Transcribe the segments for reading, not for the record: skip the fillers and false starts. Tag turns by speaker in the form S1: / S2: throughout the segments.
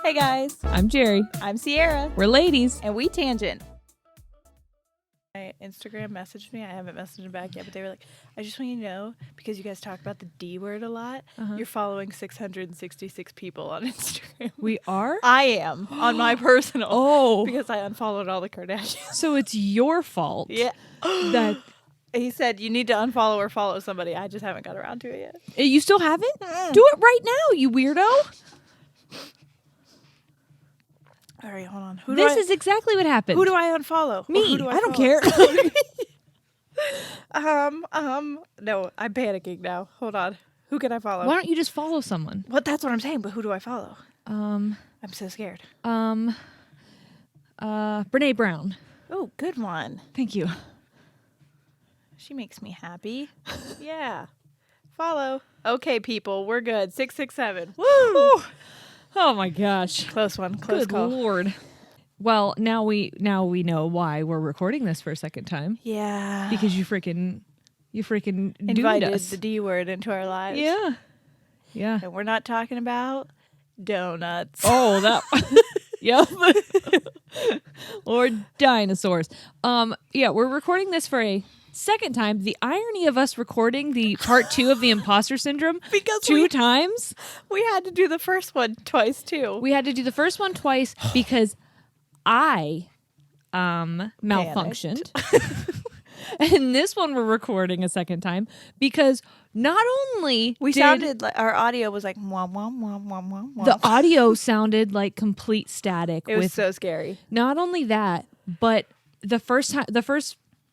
S1: Hey guys,
S2: I'm Jerry.
S1: I'm Sierra,
S2: We're ladies.
S1: and we tangent. My Instagram messaged me. I haven't messaged them back yet, but they were like, I just want you to know, because you guys talk about the D word a lot, you're following 666 people on Instagram.
S2: We are?
S1: I am, on my personal.
S2: Oh.
S1: Because I unfollowed all the Kardashians.
S2: So it's your fault.
S1: Yeah.
S2: That
S1: He said, you need to unfollow or follow somebody. I just haven't got around to it yet.
S2: you still haven't? Do it right now, you weirdo.
S1: All right, hold on.
S2: This is exactly what happened.
S1: Who do I unfollow?
S2: Me.
S1: Or who do
S2: I don't
S1: follow?
S2: care.
S1: No, I'm panicking now. Hold on. Who can I follow?
S2: Why don't you just follow someone?
S1: Well, that's what I'm saying, but who do I follow? I'm so scared.
S2: Brene Brown.
S1: Oh, good one.
S2: Thank you.
S1: She makes me happy. Yeah. Follow. Okay, people, we're good. 667. Woo!
S2: Oh my gosh.
S1: Close one. Close
S2: Good
S1: call.
S2: Lord. Well, now we know why we're recording this for a second time.
S1: Yeah.
S2: Because you freaking doomed
S1: invited
S2: us.
S1: the D word into our lives.
S2: Yeah. Yeah.
S1: And we're not talking about donuts.
S2: Oh, that. Yep. Or dinosaurs. Yeah, we're recording this for a second time. The irony of us recording the part 2 of the Imposter Syndrome
S1: Because
S2: two times.
S1: we had to do the first one twice too.
S2: We had to do the first one twice because I malfunctioned. And this one we're recording a second time because not only
S1: sounded like our audio was like wah, wah, wah, wah, wah, wah.
S2: the audio sounded like complete static.
S1: It was so scary.
S2: Not only that, but the first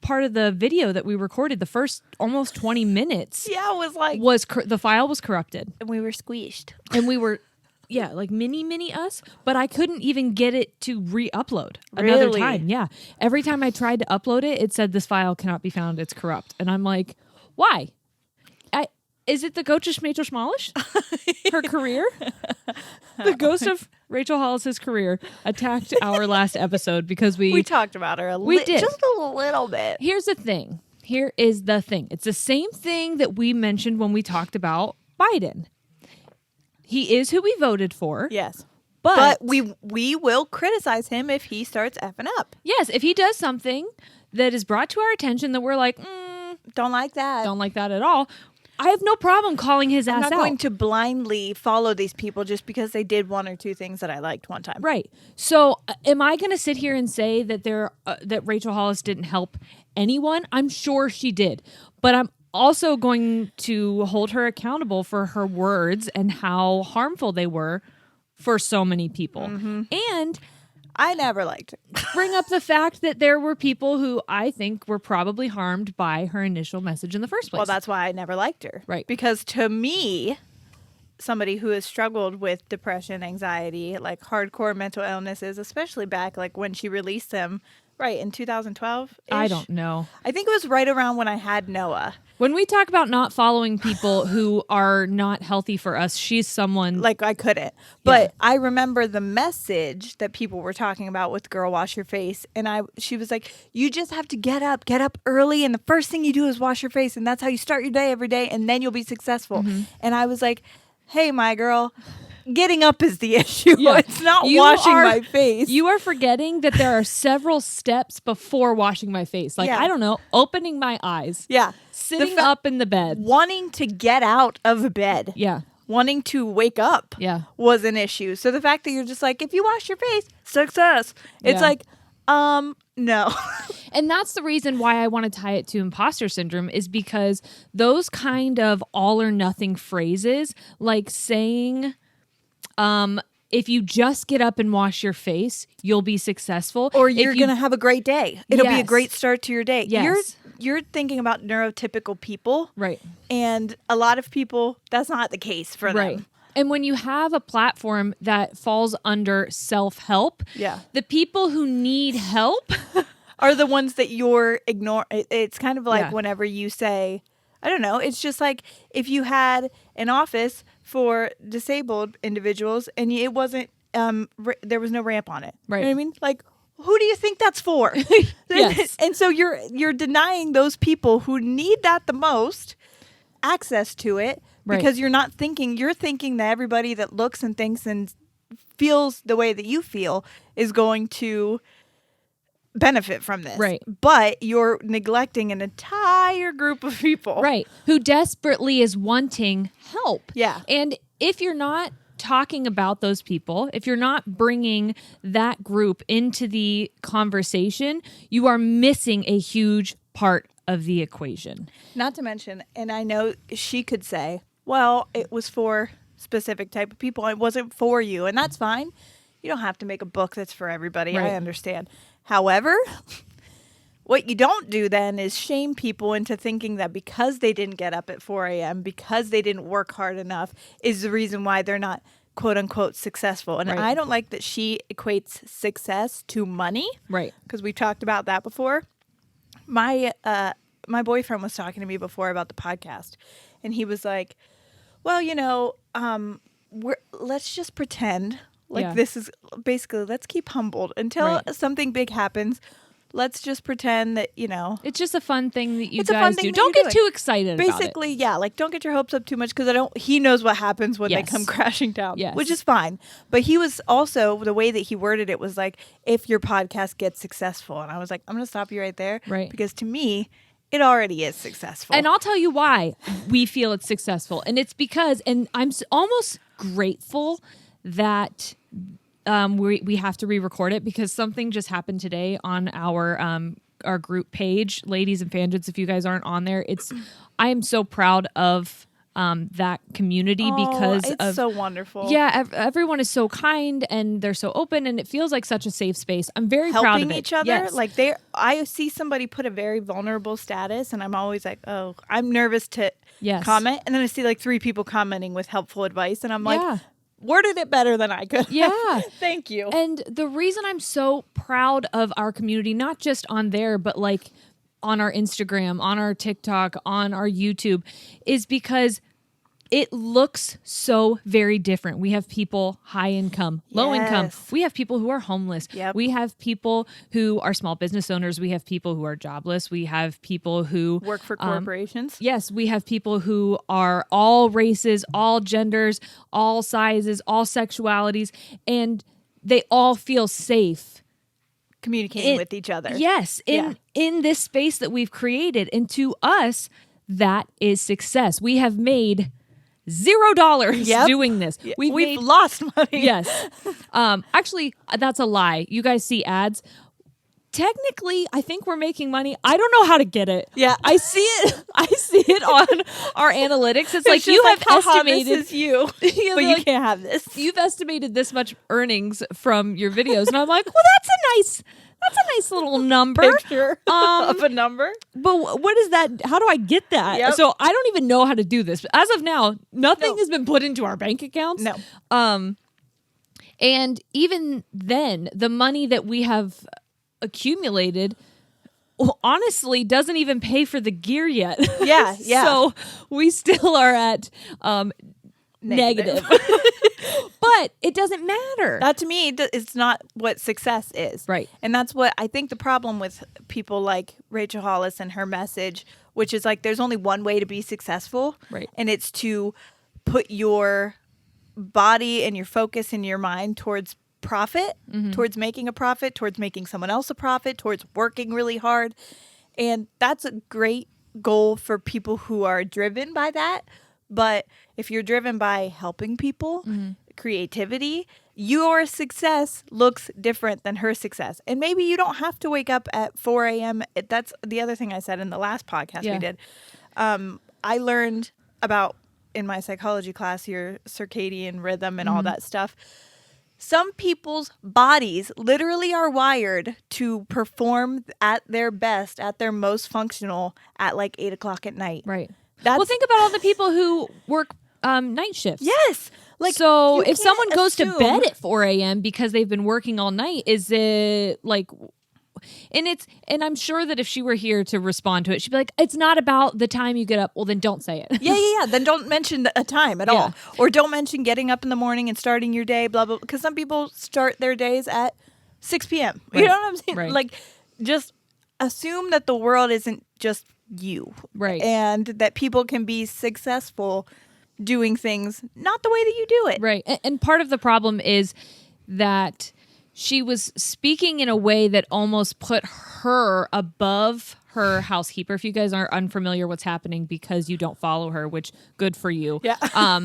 S2: part of the video that we recorded, the first almost 20 minutes,
S1: Yeah, it was like
S2: the file was corrupted,
S1: and we were squeezed.
S2: and we were, like mini us, but I couldn't even get it to re-upload another
S1: Really?
S2: time. Yeah, every time I tried to upload it, it said this file cannot be found. It's corrupt, and I'm like, why? Is it the Ghost of Rachel Hollis? Her career? The ghost of Rachel Hollis's career attacked our last episode because
S1: We talked about her
S2: did.
S1: just a little bit.
S2: Here's the thing. Here is the thing. It's the same thing that we mentioned when we talked about Biden. He is who we voted for.
S1: Yes.
S2: But
S1: we will criticize him if he starts effing up.
S2: yes, if he does something that is brought to our attention that we're like,
S1: Don't like that.
S2: don't like that at all, I have no problem calling his
S1: I'm
S2: ass
S1: not
S2: out.
S1: going to blindly follow these people just because they did one or two things that I liked one time.
S2: Right. So, am I going to sit here and say that that Rachel Hollis didn't help anyone? I'm sure she did, but I'm also going to hold her accountable for her words and how harmful they were for so many people.
S1: Mm-hmm.
S2: And
S1: I never liked her.
S2: bring up the fact that there were people who I think were probably harmed by her initial message in the first place.
S1: Well, that's why I never liked her.
S2: Right.
S1: Because to me, somebody who has struggled with depression, anxiety, like hardcore mental illnesses, especially back like when she released them, right, in 2012.
S2: I don't know.
S1: I think it was right around when I had Noah.
S2: When we talk about not following people who are not healthy for us, she's someone
S1: Like I couldn't. But I remember the message that people were talking about with Girl Wash Your Face. And she was like, you just have to get up early. And the first thing you do is wash your face. And that's how you start your day every day. And then you'll be successful. And I was like, hey, my girl, getting up is the issue.
S2: Yeah.
S1: It's not washing my face.
S2: You are forgetting that there are several steps before washing my face. Like,
S1: Yeah.
S2: I don't know, opening my eyes.
S1: Yeah.
S2: Sitting up in the bed.
S1: Wanting to get out of bed.
S2: Yeah.
S1: Wanting to wake up.
S2: Yeah.
S1: Was an issue. So the fact that you're just like, if you wash your face, success. It's
S2: Yeah.
S1: like, no.
S2: And that's the reason why I want to tie it to imposter syndrome is because those kind of all or nothing phrases, like saying, if you just get up and wash your face, you'll be successful.
S1: Or you're going to have a great day. It'll be a
S2: Yes.
S1: great start to your day.
S2: Yes.
S1: You're thinking about neurotypical people.
S2: Right.
S1: And a lot of people, that's not the case for
S2: Right.
S1: them.
S2: And when you have a platform that falls under self-help,
S1: Yeah.
S2: the people who need help
S1: Are the ones that you're ignoring. It's kind of like
S2: Yeah.
S1: whenever you say, I don't know, it's just like if you had an office for disabled individuals and it wasn't, there was no ramp on it.
S2: Right.
S1: You know what I mean? Like, who do you think that's for?
S2: Yes.
S1: And so you're denying those people who need that the most access to it
S2: Right.
S1: because you're thinking that everybody that looks and thinks and feels the way that you feel is going to benefit from this.
S2: Right.
S1: But you're neglecting an entire group of people.
S2: Right. Who desperately is wanting help.
S1: Yeah.
S2: And if you're not talking about those people, if you're not bringing that group into the conversation, you are missing a huge part of the equation.
S1: Not to mention, and I know she could say, well, it was for specific type of people. It wasn't for you. And that's fine. You don't have to make a book that's for everybody.
S2: Right.
S1: I understand. However, what you don't do then is shame people into thinking that because they didn't get up at 4 a.m., because they didn't work hard enough, is the reason why they're not, quote unquote, successful. And
S2: Right.
S1: I don't like that she equates success to money.
S2: Right.
S1: Because we've talked about that before. My boyfriend was talking to me before about the podcast. And he was like, well, let's just pretend like this is basically, let's keep humbled until something big happens. Let's just pretend that,
S2: It's just a fun thing that you
S1: It's a fun
S2: guys
S1: thing
S2: do.
S1: that
S2: Don't
S1: you're
S2: get
S1: doing.
S2: too excited about it.
S1: Basically, yeah, like don't get your hopes up too much because he knows what happens when they
S2: Yes.
S1: come crashing down,
S2: Yes.
S1: which is fine. But he was also, the way that he worded it was like, if your podcast gets successful. And I was like, I'm going to stop you right there.
S2: Right.
S1: Because to me, it already is successful.
S2: And I'll tell you why we feel it's successful. And it's because, and I'm almost grateful that we have to re-record it because something just happened today on our group page, Ladies and Fangents. If you guys aren't on there, I am so proud of that community because
S1: it's so wonderful.
S2: Yeah, everyone is so kind and they're so open and it feels like such a safe space. I'm very proud of
S1: Helping
S2: it.
S1: each other.
S2: Yes.
S1: Like I see somebody put a very vulnerable status and I'm always like, oh, I'm nervous to
S2: Yes.
S1: comment. And then I see like 3 people commenting with helpful advice and I'm like,
S2: Yeah.
S1: worded it better than I could.
S2: Yeah.
S1: Thank you.
S2: And the reason I'm so proud of our community, not just on there, but like on our Instagram, on our TikTok, on our YouTube, is because it looks so very different. We have people high income, low income.
S1: Yes.
S2: We have people who are homeless.
S1: Yep.
S2: We have people who are small business owners. We have people who are jobless. We have people who
S1: Work for corporations.
S2: Yes, we have people who are all races, all genders, all sizes, all sexualities, and they all feel safe
S1: Communicating with each other.
S2: Yes, in this space that we've created. And to us, that is success. We have made $0
S1: Yep.
S2: doing this.
S1: We've
S2: made
S1: lost money.
S2: Yes. Actually, that's a lie. You guys see ads. Technically, I think we're making money. I don't know how to get it.
S1: Yeah.
S2: I see it. I see it on our analytics. It's like
S1: just
S2: you have
S1: haha,
S2: estimated.
S1: this is you.
S2: Yeah,
S1: but you
S2: like,
S1: can't have this.
S2: You've estimated this much earnings from your videos, and I'm like, well, that's a nice little number.
S1: Picture of a number.
S2: But what is that? How do I get that?
S1: Yep.
S2: So I don't even know how to do this. As of now, nothing
S1: No.
S2: has been put into our bank accounts.
S1: No.
S2: And even then, the money that we have accumulated honestly doesn't even pay for the gear yet.
S1: Yeah, yeah.
S2: So we still are at negative. But it doesn't matter.
S1: That to me is not what success is.
S2: Right.
S1: And that's what I think the problem with people like Rachel Hollis and her message, which is like there's only one way to be successful.
S2: Right.
S1: And it's to put your body and your focus and your mind towards profit, towards making a profit, towards making someone else a profit, towards working really hard. And that's a great goal for people who are driven by that. But if you're driven by helping people, creativity, your success looks different than her success. And maybe you don't have to wake up at 4 a.m. That's the other thing I said in the last podcast we did. I learned about, in my psychology class, your circadian rhythm and all that stuff. Some people's bodies literally are wired to perform at their best, at their most functional at like 8 o'clock at night.
S2: Right.
S1: That's,
S2: Well, think about all the people who work night shifts.
S1: yes. Like,
S2: So
S1: you
S2: if someone
S1: can't
S2: goes to
S1: assume-
S2: bed at 4 a.m. because they've been working all night, is it like... And I'm sure that if she were here to respond to it, she'd be like, it's not about the time you get up. Well, then don't say it.
S1: Yeah. Then don't mention a time at all. Or don't mention getting up in the morning and starting your day, blah, blah. Because some people start their days at 6 p.m. You
S2: Right.
S1: know what I'm saying?
S2: Right.
S1: Like, just assume that the world isn't just you.
S2: Right.
S1: And that people can be successful doing things not the way that you do it.
S2: Right. And part of the problem is that she was speaking in a way that almost put her above her housekeeper. If you guys are unfamiliar what's happening because you don't follow her, which good for you.
S1: Yeah.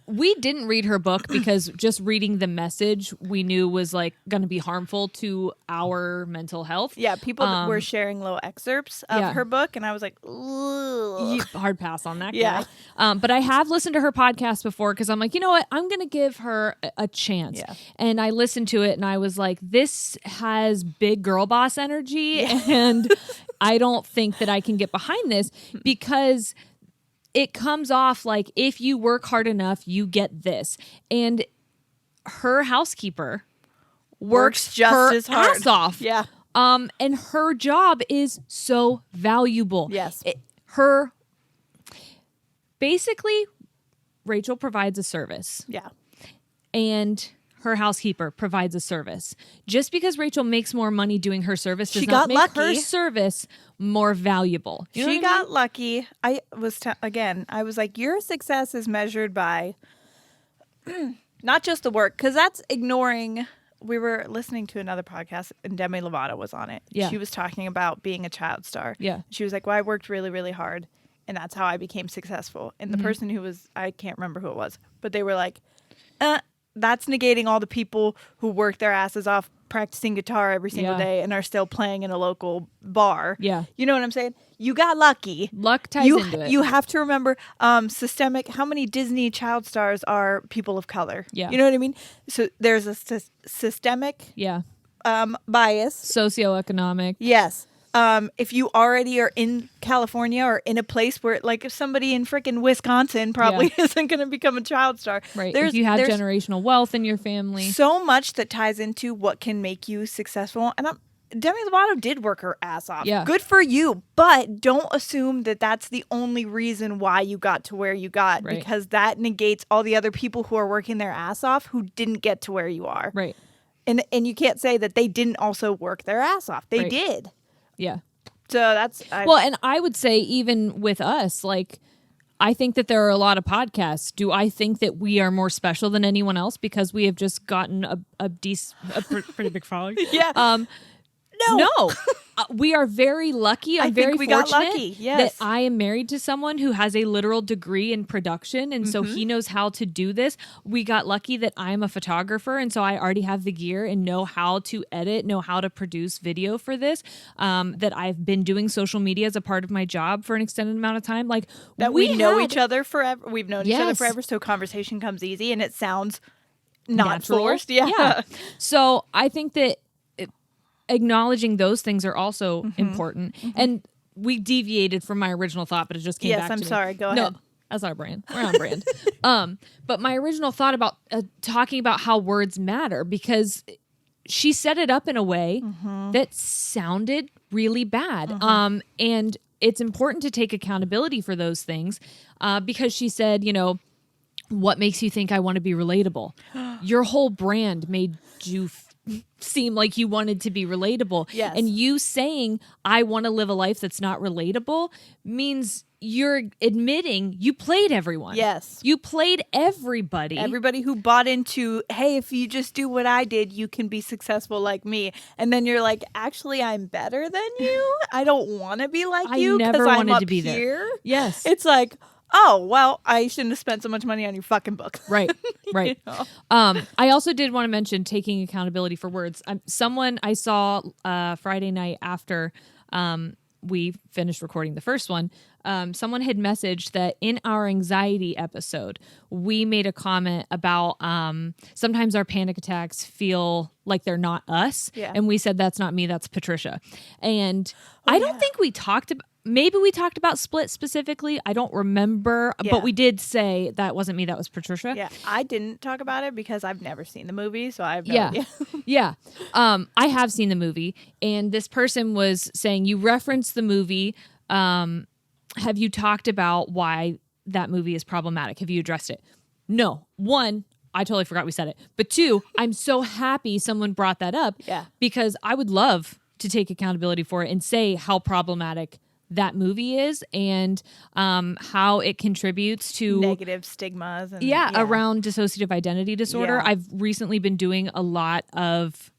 S2: We didn't read her book because just reading the message we knew was like going to be harmful to our mental health.
S1: Yeah, people that were sharing little excerpts of her book, and I was like, ugh.
S2: Hard pass on that.
S1: Yeah.
S2: Guy. But I have listened to her podcast before because I'm like, you know what? I'm going to give her a chance.
S1: Yeah.
S2: And I listened to it and I was like, this has big girl boss energy. And I don't think that I can get behind this because it comes off like if you work hard enough, you get this. And her housekeeper works
S1: just
S2: her
S1: as hard.
S2: ass off.
S1: Yeah.
S2: And her job is so valuable.
S1: Yes.
S2: Basically, Rachel provides a service.
S1: Yeah.
S2: And her housekeeper provides a service. Just because Rachel makes more money doing her service does
S1: She
S2: not
S1: got
S2: make
S1: lucky.
S2: her service more valuable. You know
S1: She
S2: what I mean?
S1: got lucky. I was like, your success is measured by not just the work, because that's ignoring. We were listening to another podcast and Demi Lovato was on it.
S2: Yeah.
S1: She was talking about being a child star.
S2: Yeah.
S1: She was like, well, I worked really, really hard and that's how I became successful. And the person who was, I can't remember who it was, but they were like, that's negating all the people who work their asses off practicing guitar every single day and are still playing in a local bar.
S2: Yeah.
S1: You know what I'm saying? You got lucky.
S2: Luck ties into it.
S1: You have to remember systemic. How many Disney child stars are people of color?
S2: Yeah.
S1: You know what I mean? So there's a systemic
S2: Yeah.
S1: bias.
S2: Socioeconomic.
S1: Yes. If you already are in California or in a place where, like, if somebody in freaking Wisconsin probably isn't going to become a child star.
S2: Right. If you have generational wealth in your family.
S1: So much that ties into what can make you successful. And Demi Lovato did work her ass off.
S2: Yeah.
S1: Good for you. But don't assume that that's the only reason why you got to where you got.
S2: Right.
S1: Because that negates all the other people who are working their ass off who didn't get to where you are.
S2: Right.
S1: And you can't say that they didn't also work their ass off. They
S2: Right.
S1: did.
S2: Yeah.
S1: So that's...
S2: Well, and I would say even with us, like, I think that there are a lot of podcasts. Do I think that we are more special than anyone else because we have just gotten a pretty big following?
S1: Yeah.
S2: No. We are very lucky. I'm very
S1: we
S2: fortunate
S1: got lucky. Yes.
S2: that I am married to someone who has a literal degree in production, and so he knows how to do this. We got lucky that I'm a photographer, and so I already have the gear and know how to edit, know how to produce video for this. That I've been doing social media as a part of my job for an extended amount of time. Like
S1: that we know each other forever. We've known each other
S2: Yes.
S1: forever, so conversation comes easy and it sounds not
S2: natural.
S1: forced. Yeah.
S2: So I think that acknowledging those things are also important. And we deviated from my original thought, but it just came back to
S1: I'm
S2: me.
S1: sorry. Go
S2: No,
S1: ahead.
S2: that's our brand. We're on brand. But my original thought about talking about how words matter, because she set it up in a way that sounded really bad. And it's important to take accountability for those things because she said, you know, what makes you think I want to be relatable? Your whole brand made you seem like you wanted to be relatable.
S1: Yes.
S2: And you saying, I want to live a life that's not relatable means you're admitting you played everyone.
S1: Yes.
S2: You played everybody.
S1: Everybody who bought into, hey, if you just do what I did, you can be successful like me. And then you're like, actually, I'm better than you. I don't want to be like
S2: I
S1: you
S2: never
S1: because I'm
S2: wanted
S1: up
S2: to be
S1: here.
S2: there. Yes.
S1: It's like, oh, well, I shouldn't have spent so much money on your fucking book.
S2: Right, right.
S1: You
S2: I also did want to mention taking accountability for words. Someone I saw Friday night after we finished recording the first one, someone had messaged that in our anxiety episode, we made a comment about sometimes our panic attacks feel like they're not us.
S1: Yeah.
S2: And we said, that's not me, that's Patricia. And I don't think we talked about, maybe we talked about Split specifically. I don't remember, but we did say that wasn't me, that was Patricia.
S1: Yeah, I didn't talk about it because I've never seen the movie, so I have no idea.
S2: Yeah. I have seen the movie, and this person was saying, you referenced the movie. Have you talked about why that movie is problematic? Have you addressed it? No. One, I totally forgot we said it. But two, I'm so happy someone brought that up
S1: Yeah.
S2: because I would love to take accountability for it and say how problematic that movie is and how it contributes to
S1: negative stigmas and
S2: around dissociative identity disorder.
S1: Yeah.
S2: I've recently been doing a lot of,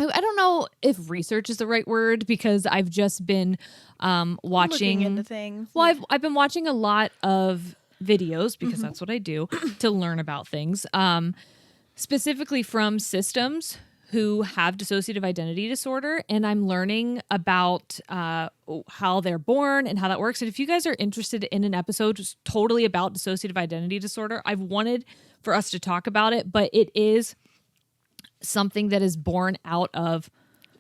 S2: I don't know if research is the right word, because I've just been watching
S1: looking into things.
S2: Well, I've been watching a lot of videos because that's what I do to learn about things, specifically from systems who have dissociative identity disorder, and I'm learning about how they're born and how that works. And if you guys are interested in an episode just totally about dissociative identity disorder, I've wanted for us to talk about it, but it is something that is born out of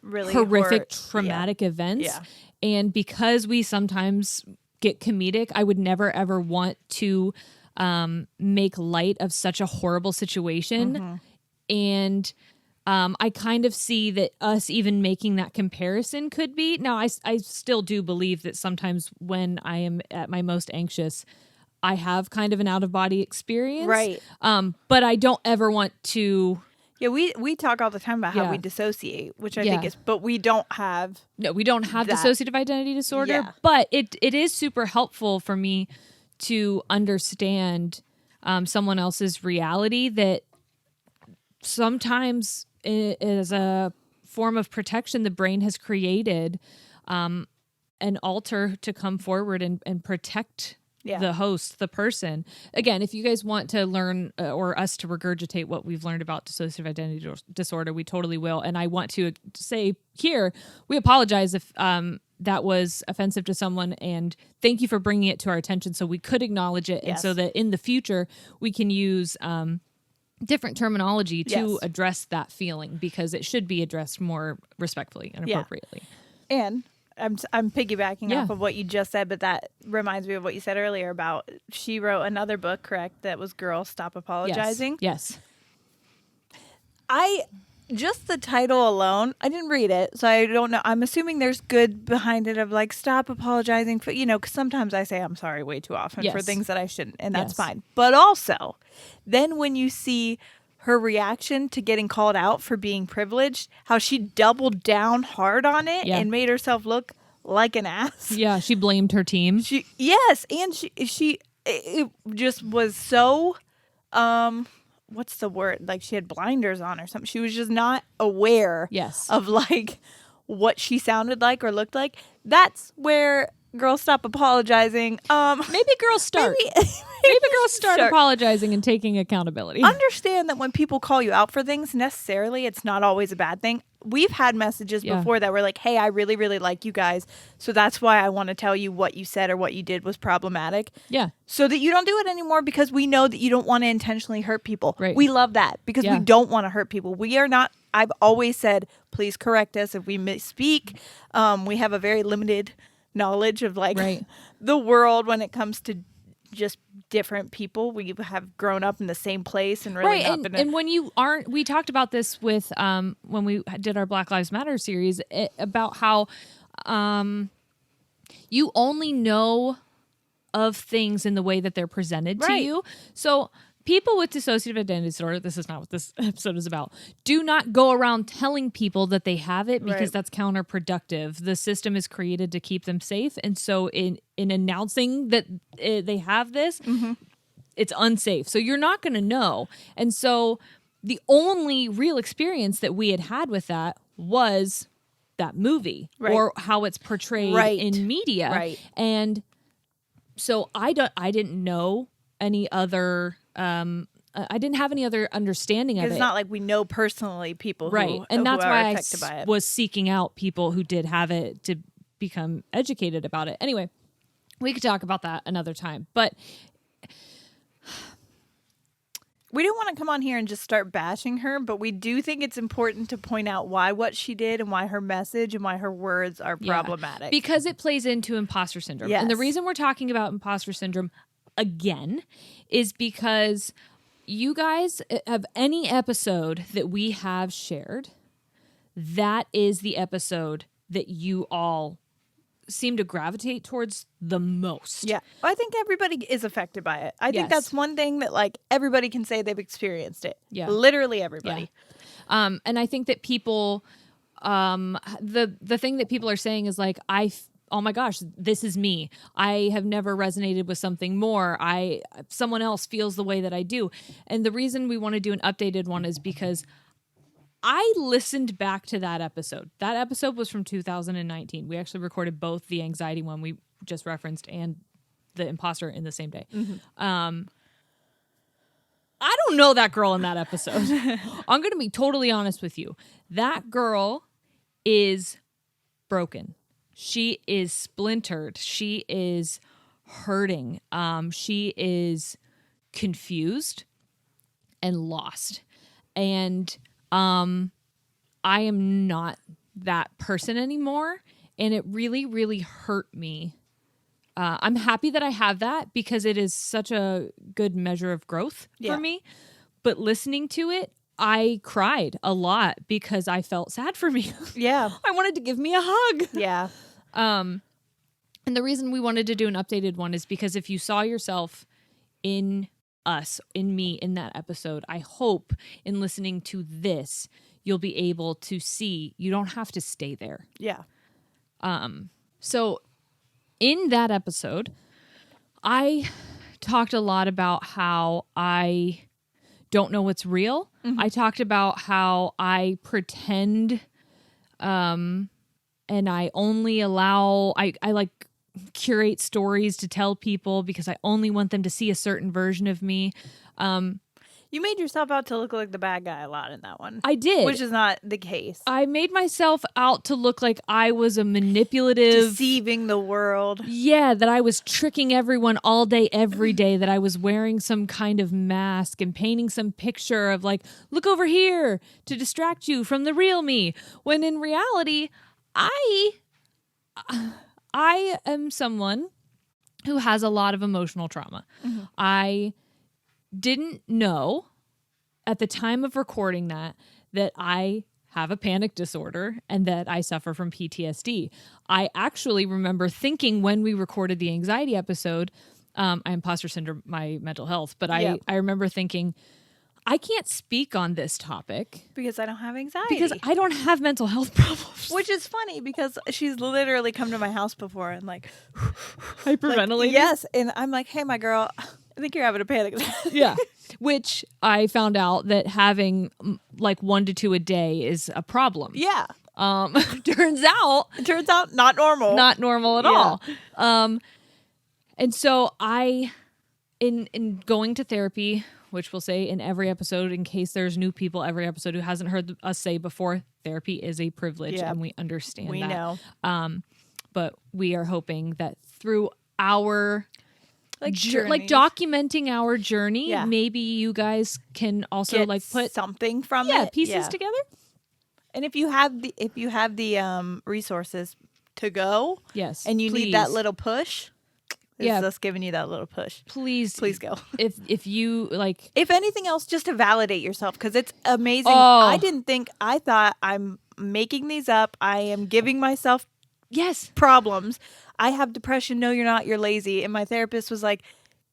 S1: really
S2: horrific traumatic events.
S1: Yeah.
S2: And because we sometimes get comedic, I would never ever want to make light of such a horrible situation. And I kind of see that us even making that comparison could be. Now, I still do believe that sometimes when I am at my most anxious, I have kind of an out-of-body experience.
S1: Right.
S2: But I don't ever want to...
S1: Yeah, we talk all the time about how we dissociate, which I think is... But we don't have...
S2: No, we don't have dissociative identity disorder.
S1: Yeah.
S2: But it is super helpful for me to understand someone else's reality that sometimes... as a form of protection, the brain has created an alter to come forward and protect the host, the person. Again, if you guys want to learn or us to regurgitate what we've learned about dissociative identity disorder, we totally will. And I want to say here, we apologize if that was offensive to someone, and thank you for bringing it to our attention so we could acknowledge it, and so that in the future we can use different terminology to address that feeling, because it should be addressed more respectfully and appropriately.
S1: And I'm piggybacking off of what you just said, but that reminds me of what you said earlier about she wrote another book, correct? That was Girls Stop Apologizing.
S2: Yes.
S1: Just the title alone, I didn't read it, so I don't know. I'm assuming there's good behind it of like, stop apologizing for, because sometimes I say I'm sorry way too often for things that I shouldn't, and that's fine. But also, then when you see her reaction to getting called out for being privileged, how she doubled down hard on it and made herself look like an ass.
S2: Yeah, she blamed her team.
S1: And she it just was so what's the word? Like she had blinders on or something. She was just not aware of like what she sounded like or looked like. That's where Girls Stop Apologizing.
S2: Maybe girls start. Maybe girls start apologizing and taking accountability.
S1: Understand that when people call you out for things, necessarily it's not always a bad thing. We've had messages before that were like, hey, I really, really like you guys, so that's why I want to tell you what you said or what you did was problematic.
S2: Yeah.
S1: So that you don't do it anymore, because we know that you don't want to intentionally hurt people.
S2: Right.
S1: We love that because we don't want to hurt people. We are not, I've always said, please correct us if we misspeak. We have a very limited knowledge of like the world when it comes to just different people. We have grown up in the same place and really not been.
S2: And when you aren't, we talked about this with when we did our Black Lives Matter series about how you only know of things in the way that they're presented to you. So people with dissociative identity disorder, this is not what this episode is about, do not go around telling people that they have it, because that's counterproductive. The system is created to keep them safe. And so in announcing that they have this, it's unsafe. So you're not going to know. And so the only real experience that we had with that was that movie or how it's portrayed in media. And so I didn't know any other... I didn't have any other understanding of it.
S1: It's not like we know personally people who,
S2: and that's
S1: who are
S2: why
S1: affected by it.
S2: Was seeking out people who did have it to become educated about it. Anyway, we could talk about that another time, but
S1: we don't want to come on here and just start bashing her, but we do think it's important to point out why what she did and why her message and why her words are problematic.
S2: Because it plays into imposter syndrome. And the reason we're talking about imposter syndrome again is because you guys have any episode that we have shared, that is the episode that you all seem to gravitate towards the most.
S1: Yeah. I think everybody is affected by it. I think that's one thing that like everybody can say they've experienced it. Yeah. Literally everybody.
S2: Yeah. And I think that people, the thing that people are saying is like, oh my gosh, this is me. I have never resonated with something more. Someone else feels the way that I do. And the reason we want to do an updated one is because I listened back to that episode. That episode was from 2019. We actually recorded both the anxiety one we just referenced and the imposter in the same day. I don't know that girl in that episode. I'm going to be totally honest with you. That girl is broken. She is splintered. She is hurting. She is confused and lost. And I am not that person anymore. And it really, really hurt me. I'm happy that I have that because it is such a good measure of growth for me. But listening to it, I cried a lot because I felt sad for me.
S1: Yeah.
S2: I wanted to give me a hug.
S1: Yeah.
S2: And the reason we wanted to do an updated one is because if you saw yourself in us, in me, in that episode, I hope in listening to this, you'll be able to see you don't have to stay there.
S1: Yeah.
S2: So in that episode, I talked a lot about how I don't know what's real. I talked about how I pretend, and I only allow, I like curate stories to tell people because I only want them to see a certain version of me.
S1: You made yourself out to look like the bad guy a lot in that one.
S2: I did.
S1: Which is not the case.
S2: I made myself out to look like I was a manipulative...
S1: Deceiving the world.
S2: Yeah, that I was tricking everyone all day, every day, that I was wearing some kind of mask and painting some picture of like, look over here to distract you from the real me. When in reality, I am someone who has a lot of emotional trauma. I didn't know at the time of recording that I have a panic disorder and that I suffer from PTSD. I actually remember thinking when we recorded the anxiety episode, I imposter syndrome, my mental health, but I remember thinking, I can't speak on this topic.
S1: Because I don't have anxiety.
S2: Because I don't have mental health problems.
S1: Which is funny because she's literally come to my house before and like...
S2: Hyperventilating?
S1: Like, yes. And I'm like, hey, my girl... I think you're having a panic attack.
S2: Yeah. Which I found out that having like 1 to 2 a day is a problem.
S1: Yeah.
S2: Turns out
S1: not normal.
S2: Not normal at all. And so I, in going to therapy, which we'll say in every episode, in case there's new people, every episode who hasn't heard us say before, therapy is a privilege and we understand that.
S1: We know.
S2: But we are hoping that through our... like documenting our journey, maybe you guys can also
S1: get
S2: like put
S1: something from it,
S2: pieces together.
S1: And if you have the resources to go,
S2: yes,
S1: and you
S2: please.
S1: need that little push, this is us giving you that little push.
S2: Please
S1: go.
S2: If you like,
S1: if anything else, just to validate yourself because it's amazing.
S2: Oh.
S1: I thought I'm making these up. I am giving myself problems. I have depression. No, you're not. You're lazy. And my therapist was like,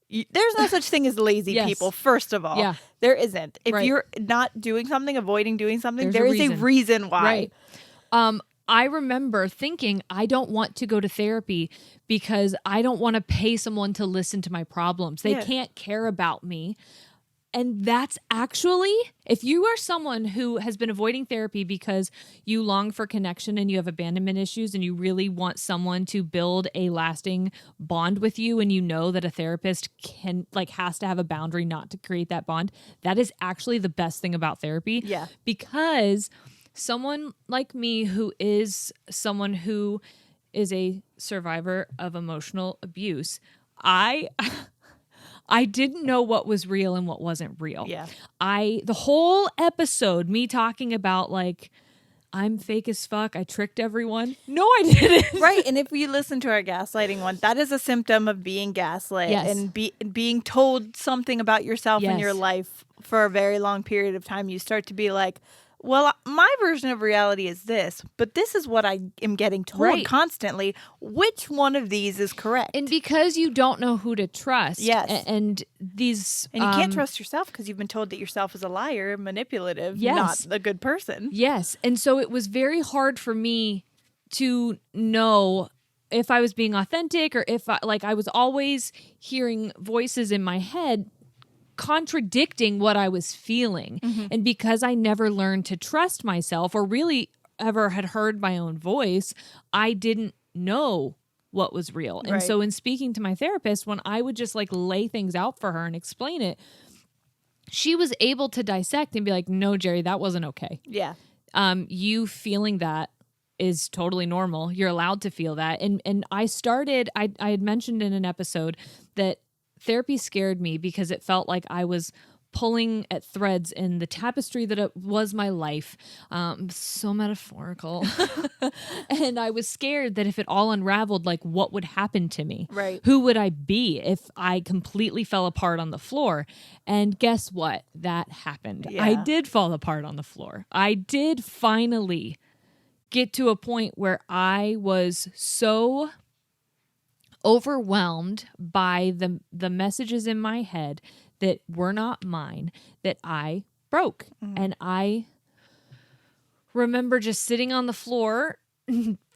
S1: there's no such thing as lazy people, first of all.
S2: Yeah.
S1: There isn't. If you're not doing something, avoiding doing something, there is a reason why.
S2: Right. I remember thinking, I don't want to go to therapy because I don't want to pay someone to listen to my problems. They can't care about me. And that's actually, if you are someone who has been avoiding therapy because you long for connection and you have abandonment issues and you really want someone to build a lasting bond with you and you know that a therapist has to have a boundary not to create that bond, that is actually the best thing about therapy. Yeah. Because someone like me who is someone who is a survivor of emotional abuse, I didn't know what was real and what wasn't real. Yeah. The whole episode, me talking about like, I'm fake as fuck. I tricked everyone. No, I didn't.
S1: Right. And if you listen to our gaslighting one, that is a symptom of being gaslit and being told something about yourself and your life for a very long period of time. You start to be like, well, my version of reality is this, but this is what I am getting told constantly. Which one of these is correct?
S2: And because you don't know who to trust.
S1: Yes.
S2: And these...
S1: And you can't trust yourself because you've been told that yourself is a liar, manipulative, not a good person.
S2: Yes. And so it was very hard for me to know if I was being authentic, or if I was always hearing voices in my head contradicting what I was feeling. And because I never learned to trust myself, or really ever had heard my own voice, I didn't know what was real. And so in speaking to my therapist, when I would just like lay things out for her and explain it, she was able to dissect and be like, no, Jerry, that wasn't okay.
S1: Yeah.
S2: You feeling that is totally normal. You're allowed to feel that. And I had mentioned in an episode that therapy scared me because it felt like I was pulling at threads in the tapestry that it was my life. So metaphorical. And I was scared that if it all unraveled, like what would happen to me?
S1: Right.
S2: Who would I be if I completely fell apart on the floor? And guess what? That happened.
S1: Yeah.
S2: I did fall apart on the floor. I did finally get to a point where I was so overwhelmed by the messages in my head that were not mine, that I broke. And I remember just sitting on the floor,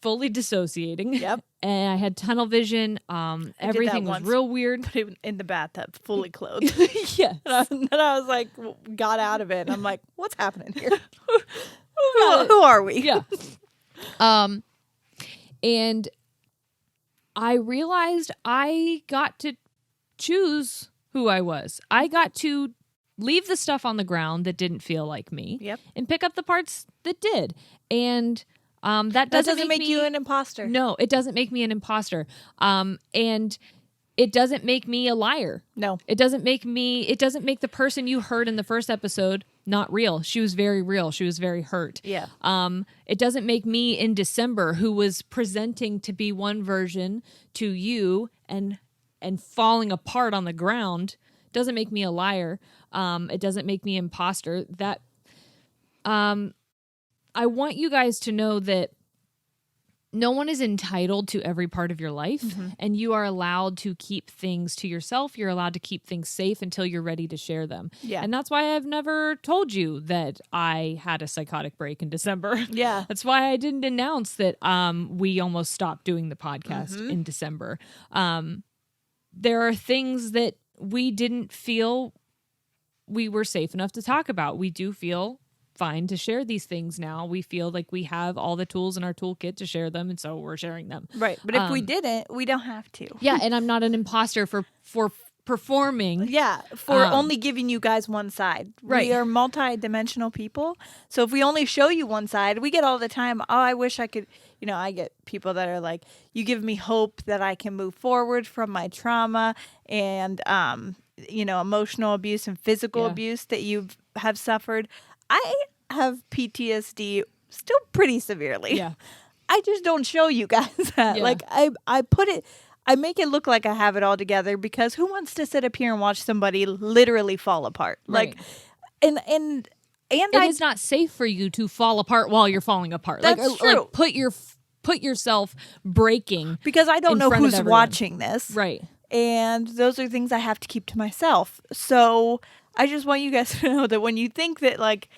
S2: fully dissociating.
S1: Yep.
S2: And I had tunnel vision. Everything was real weird.
S1: Put him in the bathtub, fully clothed.
S2: Yeah.
S1: And I was like, got out of it. And I'm like, what's happening here? Who are we?
S2: Yeah. And I realized I got to choose who I was. I got to leave the stuff on the ground that didn't feel like me.
S1: Yep.
S2: And pick up the parts that did. And that doesn't
S1: make
S2: me,
S1: you an imposter.
S2: No, it doesn't make me an imposter. And it doesn't make me a liar.
S1: No.
S2: It doesn't make the person you heard in the first episode not real. She was very real. She was very hurt.
S1: Yeah.
S2: It doesn't make me in December, who was presenting to be one version to you and falling apart on the ground, doesn't make me a liar. It doesn't make me imposter. That I want you guys to know that no one is entitled to every part of your life, and you are allowed to keep things to yourself. You're allowed to keep things safe until you're ready to share them.
S1: Yeah.
S2: And that's why I've never told you that I had a psychotic break in December.
S1: Yeah.
S2: That's why I didn't announce that we almost stopped doing the podcast in December. There are things that we didn't feel we were safe enough to talk about. We do feel fine to share these things now. We feel like we have all the tools in our toolkit to share them, and so we're sharing them.
S1: Right. But if we didn't, we don't have to.
S2: Yeah, and I'm not an imposter for performing.
S1: Yeah, for only giving you guys one side.
S2: Right.
S1: We are multi-dimensional people. So if we only show you one side, we get all the time, oh, I wish I could, I get people that are like, you give me hope that I can move forward from my trauma and, emotional abuse and physical abuse that you have suffered. I have PTSD still pretty severely.
S2: Yeah.
S1: I just don't show you guys that.
S2: Yeah.
S1: Like I make it look like I have it all together because who wants to sit up here and watch somebody literally fall apart?
S2: Right.
S1: Like, and
S2: it is not safe for you to fall apart while you're falling apart.
S1: That's true.
S2: Like put yourself breaking
S1: because I don't
S2: in
S1: know
S2: front of
S1: who's
S2: everyone.
S1: watching this.
S2: Right.
S1: And those are things I have to keep to myself. So I just want you guys to know that when you think that like,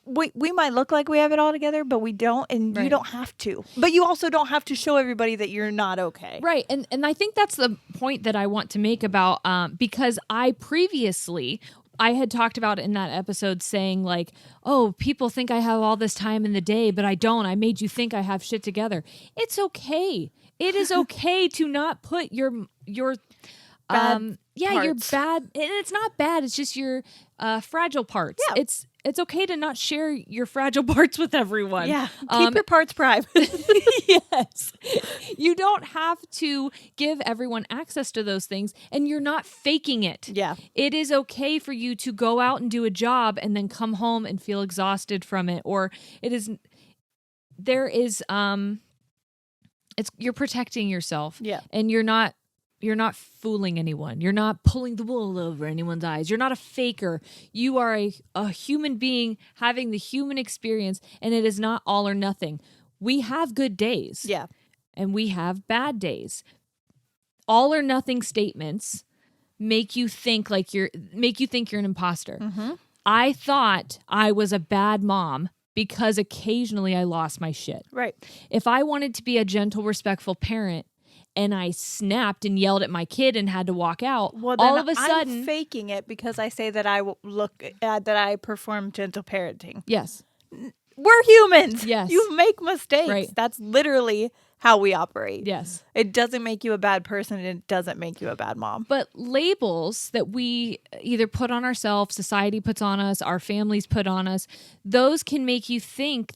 S1: we might look like we have it all together, but we don't, and you don't have to. But you also don't have to show everybody that you're not okay.
S2: Right. And I think that's the point that I want to make about, because I had talked about in that episode saying like, oh, people think I have all this time in the day, but I don't. I made you think I have shit together. It's okay. It is okay to not put your
S1: bad
S2: your
S1: parts.
S2: bad, and it's not bad. It's just your fragile parts.
S1: Yeah.
S2: It's okay to not share your fragile parts with everyone.
S1: Yeah. Keep your parts private.
S2: Yes. You don't have to give everyone access to those things, and you're not faking it.
S1: Yeah.
S2: It is okay for you to go out and do a job and then come home and feel exhausted from it, or you're protecting yourself.
S1: Yeah.
S2: And you're not fooling anyone. You're not pulling the wool over anyone's eyes. You're not a faker. You are a human being having the human experience, and it is not all or nothing. We have good days.
S1: Yeah.
S2: And we have bad days. All or nothing statements make you think you're an imposter.
S1: Mm-hmm.
S2: I thought I was a bad mom because occasionally I lost my shit.
S1: Right.
S2: If I wanted to be a gentle, respectful parent and I snapped and yelled at my kid and had to walk out,
S1: Well, then
S2: all of a
S1: I'm
S2: sudden,
S1: faking it because I say that I that I perform gentle parenting.
S2: yes,
S1: We're humans.
S2: Yes.
S1: You make mistakes.
S2: Right.
S1: That's literally how we operate.
S2: yes.
S1: It doesn't make you a bad person and it doesn't make you a bad mom.
S2: But labels that we either put on ourselves, society puts on us, our families put on us, those can make you think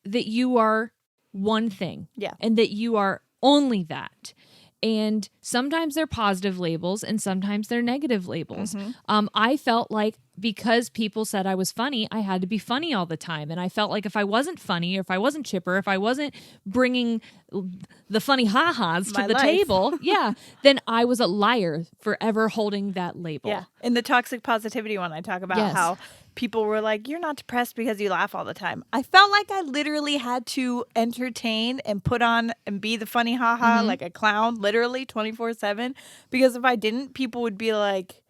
S2: that you are one thing.
S1: Yeah.
S2: And that you are only that. And sometimes they're positive labels and sometimes they're negative labels. I felt like because people said I was funny, I had to be funny all the time. And I felt like if I wasn't funny, or if I wasn't chipper, if I wasn't bringing the funny ha-has to
S1: My
S2: the
S1: life.
S2: table, then I was a liar forever holding that label.
S1: Yeah. In the toxic positivity one, I talk about
S2: Yes.
S1: how people were like, you're not depressed because you laugh all the time. I felt like I literally had to entertain and put on and be the funny haha like a clown, literally 24/7. Because if I didn't, people would be like,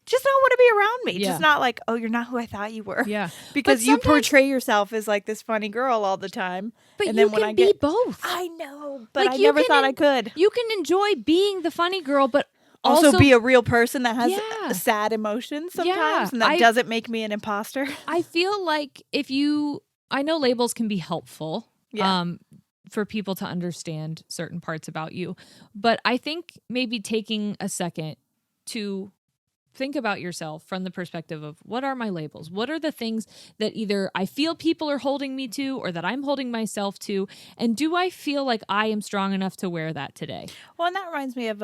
S1: just don't want to be around me.
S2: Yeah.
S1: Just not like, oh, you're not who I thought you were.
S2: Yeah.
S1: Because
S2: But
S1: you
S2: sometimes-
S1: portray yourself as like this funny girl all the time.
S2: But
S1: and
S2: you
S1: then when
S2: can
S1: I
S2: be
S1: get
S2: both.
S1: I know, but
S2: Like,
S1: I
S2: you
S1: never
S2: can
S1: thought I could.
S2: You can enjoy being the funny girl, but
S1: Also be a real person that has
S2: Yeah.
S1: sad emotions sometimes,
S2: Yeah.
S1: and that doesn't make me an imposter.
S2: I feel like I know labels can be helpful for people to understand certain parts about you, but I think maybe taking a second to think about yourself from the perspective of what are my labels? What are the things that either I feel people are holding me to or that I'm holding myself to? And do I feel like I am strong enough to wear that today?
S1: Well, and that reminds me of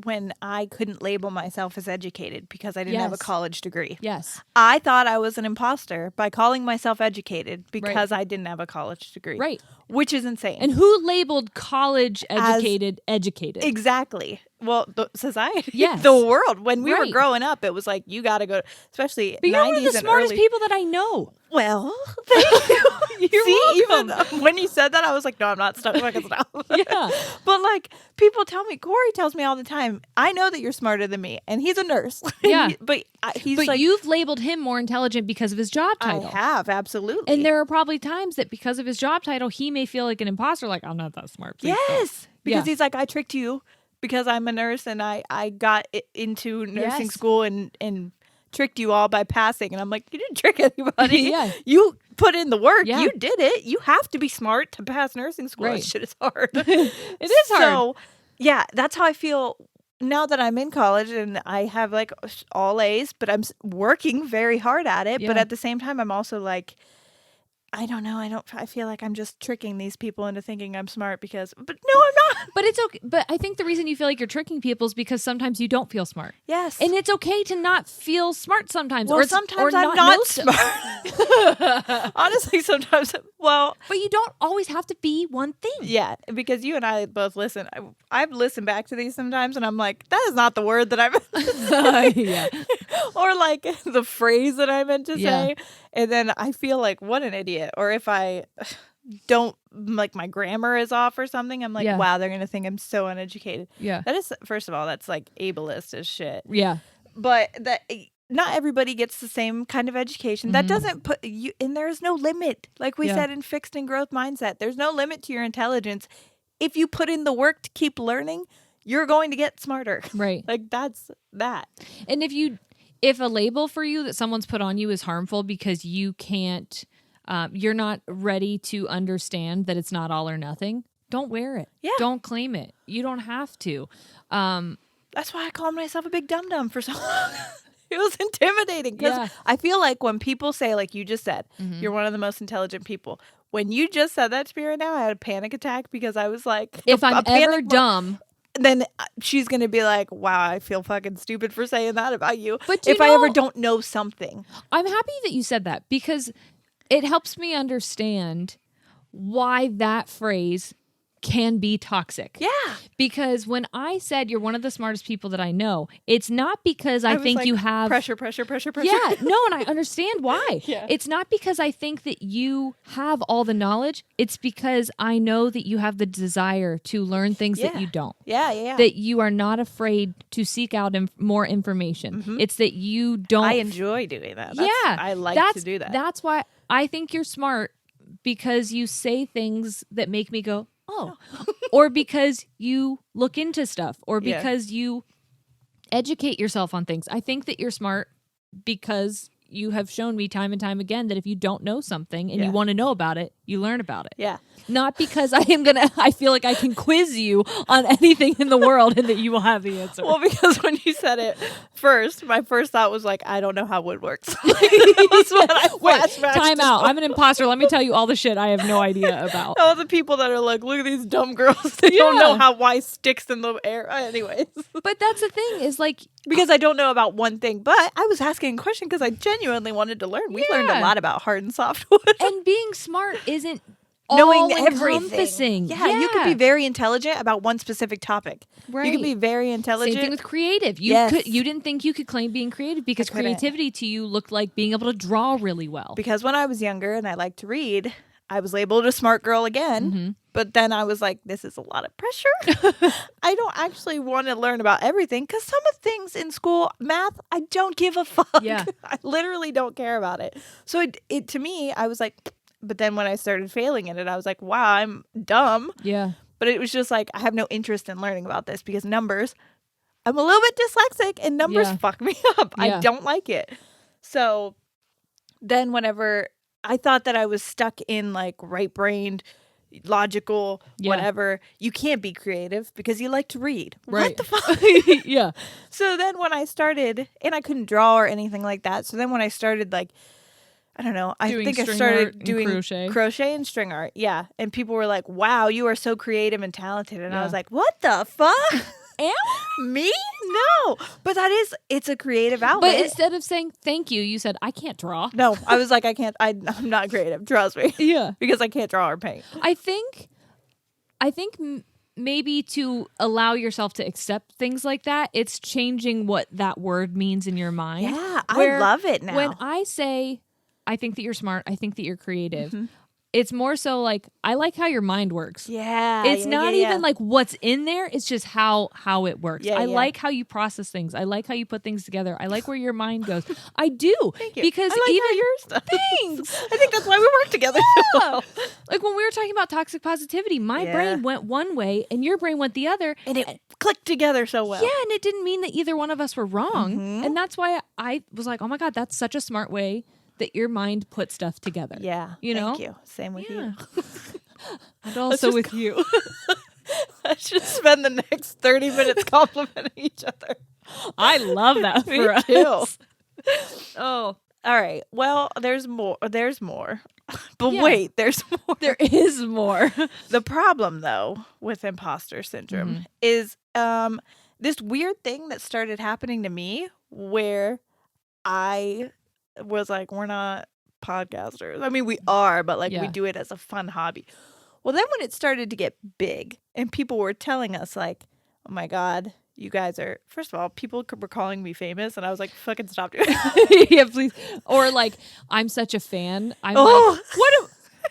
S1: when I couldn't label myself as educated because I didn't have a
S2: Yes.
S1: college degree.
S2: Yes.
S1: I thought I was an imposter by calling myself educated because I didn't have a college degree.
S2: Right.
S1: Which is insane.
S2: And who labeled college educated educated?
S1: Exactly. Well, the society,
S2: Yes.
S1: the world. When we were
S2: Right.
S1: growing up, it was like, you got to go, especially
S2: But you're
S1: 90s
S2: one of the
S1: and
S2: smartest
S1: early.
S2: people that I know.
S1: Well, thank you.
S2: You're
S1: See,
S2: welcome.
S1: even when you said that, I was like, no, I'm not stuck. Fucking stop.
S2: Yeah.
S1: But like, people tell me, Corey tells me all the time, I know that you're smarter than me. And he's a nurse.
S2: Yeah.
S1: But he's
S2: But
S1: like,
S2: you've labeled him more intelligent because of his job title.
S1: I have, absolutely.
S2: And there are probably times that because of his job title, he may feel like an imposter, like, I'm not that smart. Please don't."
S1: Yes. Because
S2: Yeah.
S1: he's like, I tricked you because I'm a nurse and I got into nursing
S2: Yes.
S1: school and tricked you all by passing. And I'm like, you didn't trick anybody.
S2: Yeah.
S1: You put in the work.
S2: Yeah.
S1: You did it. You have to be smart to pass nursing school.
S2: Right.
S1: That shit is hard.
S2: It is hard.
S1: So, yeah, that's how I feel now that I'm in college and I have like all A's, but I'm working very hard at it. But
S2: Yeah.
S1: at the same time, I'm also like, I don't know. I feel like I'm just tricking these people into thinking I'm smart but no, I'm not.
S2: But it's okay. But I think the reason you feel like you're tricking people is because sometimes you don't feel smart.
S1: Yes.
S2: And it's okay to not feel smart sometimes.
S1: Well,
S2: or
S1: sometimes
S2: or
S1: I'm
S2: know
S1: not
S2: stuff.
S1: smart. Honestly, sometimes, well,
S2: But you don't always have to be one thing.
S1: yeah, because you and I both listen. I've listened back to these sometimes and I'm like, that is not the word that I meant to say.
S2: Yeah.
S1: Or like the phrase that I meant to
S2: Yeah.
S1: say. And then I feel like, what an idiot. Or if I don't, like my grammar is off or something, I'm like,
S2: Yeah.
S1: wow, they're going to think I'm so uneducated.
S2: Yeah.
S1: That is, first of all, that's like ableist as shit.
S2: Yeah.
S1: But that not everybody gets the same kind of education. That
S2: Mhm.
S1: doesn't put you, and there is no limit. Like we
S2: Yeah.
S1: said in fixed and growth mindset, there's no limit to your intelligence. If you put in the work to keep learning, you're going to get smarter.
S2: Right.
S1: Like that's that.
S2: And if a label for you that someone's put on you is harmful because you can't, you're not ready to understand that it's not all or nothing, don't wear it.
S1: Yeah.
S2: Don't claim it. You don't have to.
S1: That's why I called myself a big dum dum for so long. It was intimidating because
S2: Yeah.
S1: I feel like when people say, like you just said,
S2: Mhm.
S1: you're one of the most intelligent people. When you just said that to me right now, I had a panic attack because I was like,
S2: If
S1: a
S2: I'm
S1: panic
S2: ever
S1: mo-
S2: dumb,
S1: then she's going to be like, wow, I feel fucking stupid for saying that about you.
S2: But you
S1: if I ever
S2: know-
S1: don't know something.
S2: I'm happy that you said that because it helps me understand why that phrase can be toxic.
S1: Yeah.
S2: Because when I said you're one of the smartest people that I know, it's not because I
S1: was
S2: think
S1: like,
S2: you have
S1: pressure.
S2: Yeah, no, and I understand why.
S1: Yeah.
S2: It's not because I think that you have all the knowledge. It's because I know that you have the desire to learn things that
S1: Yeah.
S2: you don't.
S1: Yeah.
S2: That you are not afraid to seek out more information. It's that you don't.
S1: I enjoy doing that.
S2: Yeah,
S1: I like to do that.
S2: That's why I think you're smart because you say things that make me go, oh, or because you look into stuff, or because you educate yourself on things. I think that you're smart because you have shown me time and time again that if you don't know something and you want to know about it, you learn about it.
S1: Yeah.
S2: Not because I feel like I can quiz you on anything in the world and that you will have the answer.
S1: Well, because when you said it first, my first thought was like, I don't know how wood works. That's what I flashbacked.
S2: Time out. I'm an imposter. Let me tell you all the shit I have no idea about.
S1: All the people that are like, look at these dumb girls. They don't know why sticks in the air. Anyways.
S2: But that's the thing is like...
S1: Because I don't know about one thing, but I was asking a question because I genuinely wanted to learn. We learned a lot about hard and soft wood.
S2: And being smart isn't
S1: knowing
S2: everything.
S1: Yeah, you could be very intelligent about one specific topic. Right. You could be very intelligent.
S2: Same thing with creative. You didn't think you could claim being creative because creativity to you looked like being able to draw really well.
S1: Because when I was younger and I liked to read, I was labeled a smart girl again. Mm-hmm. But then I was like, this is a lot of pressure. I don't actually want to learn about everything because some of the things in school, math, I don't give a fuck.
S2: Yeah.
S1: I literally don't care about it. So it to me, I was like, but then when I started failing in it, I was like, wow, I'm dumb.
S2: Yeah.
S1: But it was just like, I have no interest in learning about this because numbers, I'm a little bit dyslexic and numbers fuck me up. Yeah. I don't like it. So then whenever I thought that I was stuck in like right-brained, logical, whatever, you can't be creative because you like to read.
S2: Right.
S1: What the fuck?
S2: Yeah.
S1: So then when I started, and I couldn't draw or anything like that. So then when I started like, I don't know, I think I started doing crochet and string art. Yeah. And people were like, wow, you are so creative and talented. And I was like, what the fuck? Me? No. But it's a creative outlet.
S2: But instead of saying thank you, you said, I can't draw.
S1: No, I was like, I'm not creative. Trust me.
S2: Yeah.
S1: Because I can't draw or paint.
S2: I think maybe to allow yourself to accept things like that, it's changing what that word means in your mind.
S1: Yeah, I love it now.
S2: When I say, I think that you're smart, I think that you're creative, it's more so like, I like how your mind works.
S1: Yeah.
S2: It's not even like what's in there. It's just how it works. I like how you process things. I like how you put things together. I like where your mind goes. I do.
S1: Thank you.
S2: Because
S1: I like
S2: even
S1: how yours does.
S2: Thanks.
S1: I think that's why we work together so well.
S2: Like when we were talking about toxic positivity, my brain went one way and your brain went the other.
S1: And it clicked together so well.
S2: Yeah, and it didn't mean that either one of us were wrong. And that's why I was like, oh my God, that's such a smart way that your mind put stuff together.
S1: Yeah.
S2: You know?
S1: Thank you. Same with you.
S2: And also with you.
S1: Let's just spend the next 30 minutes complimenting each other.
S2: I love that for us.
S1: Too. Oh. All right. Well, there's more. But wait, there's more.
S2: There is more.
S1: The problem, though, with imposter syndrome is this weird thing that started happening to me where I was like, we're not podcasters. I mean, we are, but like we do it as a fun hobby. Well, then when it started to get big and people were telling us like, oh my God, you guys are, first of all, people were calling me famous and I was like, fucking stop doing it.
S2: Yeah, please. Or like, I'm such a fan. I'm like, what? No.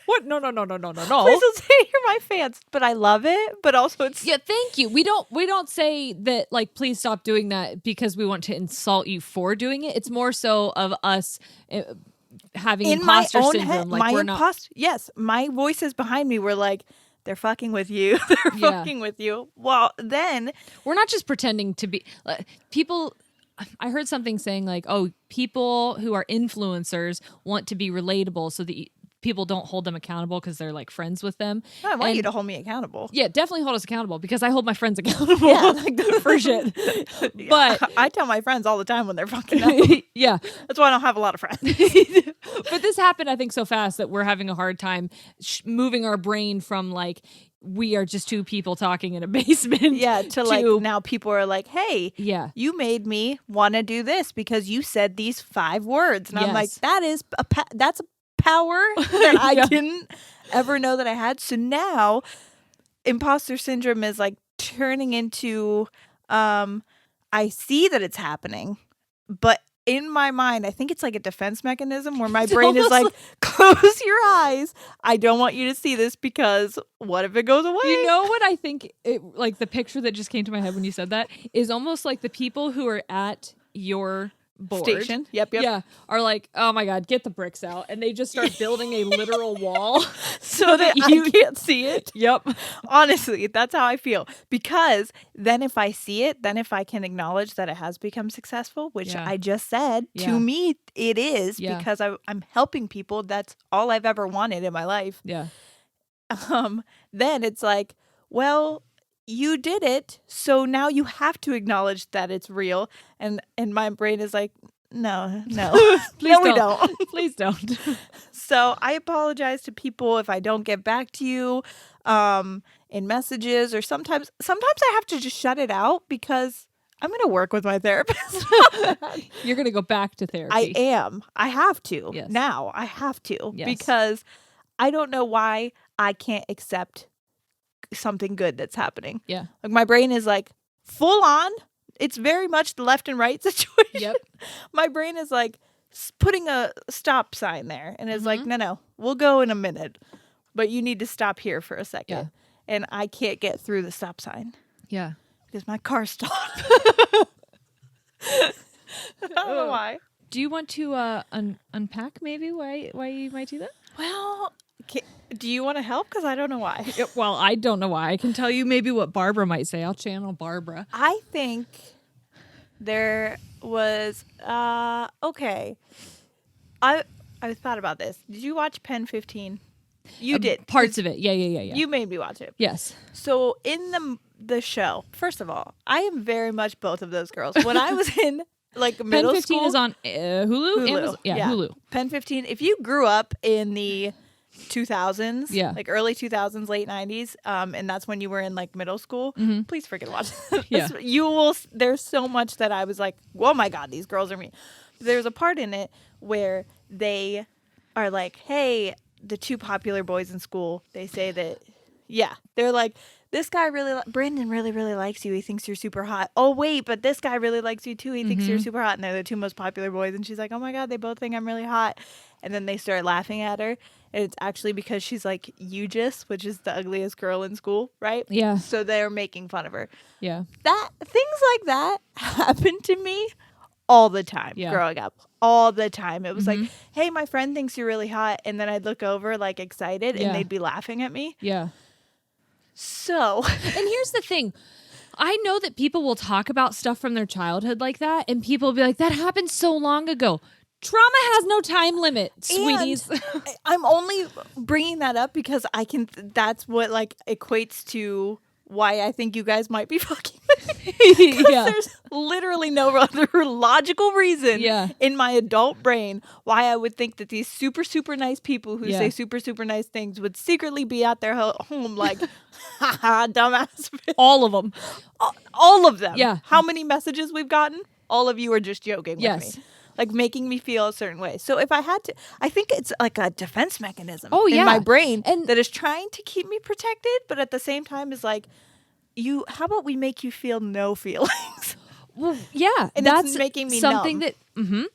S1: Please don't say you're my fans, but I love it. But also it's
S2: thank you. We don't say that like please stop doing that because we want to insult you for doing it. It's more so of us having
S1: in
S2: imposter
S1: my own
S2: syndrome.
S1: Head,
S2: like
S1: my
S2: we're
S1: not. Yes, my voices behind me were like, they're fucking with you. They're fucking with you. Well, then
S2: we're not just pretending to be people. I heard something saying like, oh, people who are influencers want to be relatable so that people don't hold them accountable because they're like friends with them.
S1: No, I want you to hold me accountable.
S2: Yeah, definitely hold us accountable because I hold my friends accountable. Yeah, like for shit. But
S1: I tell my friends all the time when they're fucking up.
S2: Yeah.
S1: That's why I don't have a lot of friends.
S2: But this happened, I think, so fast that we're having a hard time moving our brain from like, we are just two people talking in a basement.
S1: Yeah, to like now people are like, hey, you made me want to do this because you said these 5 words. And I'm like, that's a power that I didn't ever know that I had. So now imposter syndrome is like turning into I see that it's happening, but in my mind I think it's like a defense mechanism where my brain is like, close your eyes, I don't want you to see this because what if it goes away?
S2: You know what I think like the picture that just came to my head when you said that is almost like the people who are at your board.
S1: Station. Yep.
S2: Yeah. Are like, oh my God, get the bricks out. And they just start building a literal wall
S1: So that I can't see it.
S2: Yep.
S1: Honestly, that's how I feel. Because then if I see it, then if I can acknowledge that it has become successful, which I just said, to me it is because I'm helping people. That's all I've ever wanted in my life.
S2: Yeah.
S1: Then it's like, well, you did it, so now you have to acknowledge that it's real. And my brain is like, no.
S2: Please
S1: we don't.
S2: Please don't.
S1: So I apologize to people if I don't get back to you in messages, or sometimes I have to just shut it out because I'm going to work with my therapist.
S2: You're going to go back to therapy.
S1: I am. I have to.
S2: Yes.
S1: Now I have to
S2: Yes.
S1: because I don't know why I can't accept something good that's happening.
S2: Yeah.
S1: Like my brain is like full on. It's very much the left and right situation.
S2: Yep.
S1: My brain is like putting a stop sign there and is like, no, we'll go in a minute, but you need to stop here for a second.
S2: Yeah.
S1: And I can't get through the stop sign
S2: Yeah.
S1: because my car stopped. I don't know why.
S2: Do you want to unpack maybe why you might do that?
S1: Well, do you want to help? Because I don't know why.
S2: Well, I don't know why. I can tell you maybe what Barbara might say. I'll channel Barbara.
S1: I think there was okay. I thought about this. Did you watch Pen 15? You did.
S2: Parts of it. Yeah.
S1: You made me watch it.
S2: Yes.
S1: So in the show, first of all, I am very much both of those girls. When I was in like middle
S2: Pen 15
S1: school,
S2: is on Hulu. Amazon? Yeah, Hulu.
S1: Pen 15. If you grew up in the 2000s, like early 2000s, late 90s, and that's when you were in like middle school, please freaking watch it.
S2: Yeah.
S1: You will. There's so much that I was like, oh my God, these girls are me. There's a part in it where they are like, hey, the two popular boys in school, they say that, they're like, this guy Brandon really, really likes you. He thinks you're super hot. Oh, wait, but this guy really likes you too. He thinks you're super hot. And they're the two most popular boys. And she's like, oh my God, they both think I'm really hot. And then they start laughing at her. And it's actually because she's like Eugis, which is the ugliest girl in school, right?
S2: Yeah.
S1: So they're making fun of her.
S2: Yeah.
S1: Things like that happen to me all the time growing up. All the time. It was like, hey, my friend thinks you're really hot. And then I'd look over like excited and they'd be laughing at me.
S2: Yeah.
S1: So.
S2: And here's the thing. I know that people will talk about stuff from their childhood like that. And people will be like, that happened so long ago. Trauma has no time limit, sweeties.
S1: I'm only bringing that up because that's what like equates to why I think you guys might be fucking with me. There's literally no other logical reason in my adult brain why I would think that these super, super nice people who say super, super nice things would secretly be at their home like, haha, dumbass.
S2: All of them.
S1: All of them.
S2: Yeah.
S1: How many messages we've gotten? All of you are just joking with me. Like making me feel a certain way. So if I had to, I think it's like a defense mechanism in my brain that is trying to keep me protected, but at the same time is like, how about we make you feel no feelings?
S2: Well, yeah,
S1: and
S2: that's
S1: it's making me
S2: something
S1: numb.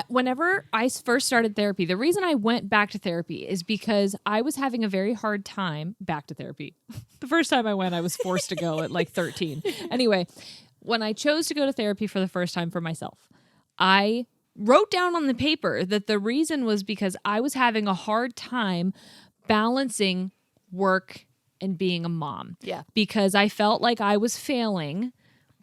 S2: Whenever I first started therapy, the reason I went back to therapy is because I was having a very hard time back to therapy. The first time I went, I was forced to go at like 13. Anyway, when I chose to go to therapy for the first time for myself, I wrote down on the paper that the reason was because I was having a hard time balancing work and being a mom.
S1: Yeah.
S2: Because I felt like I was failing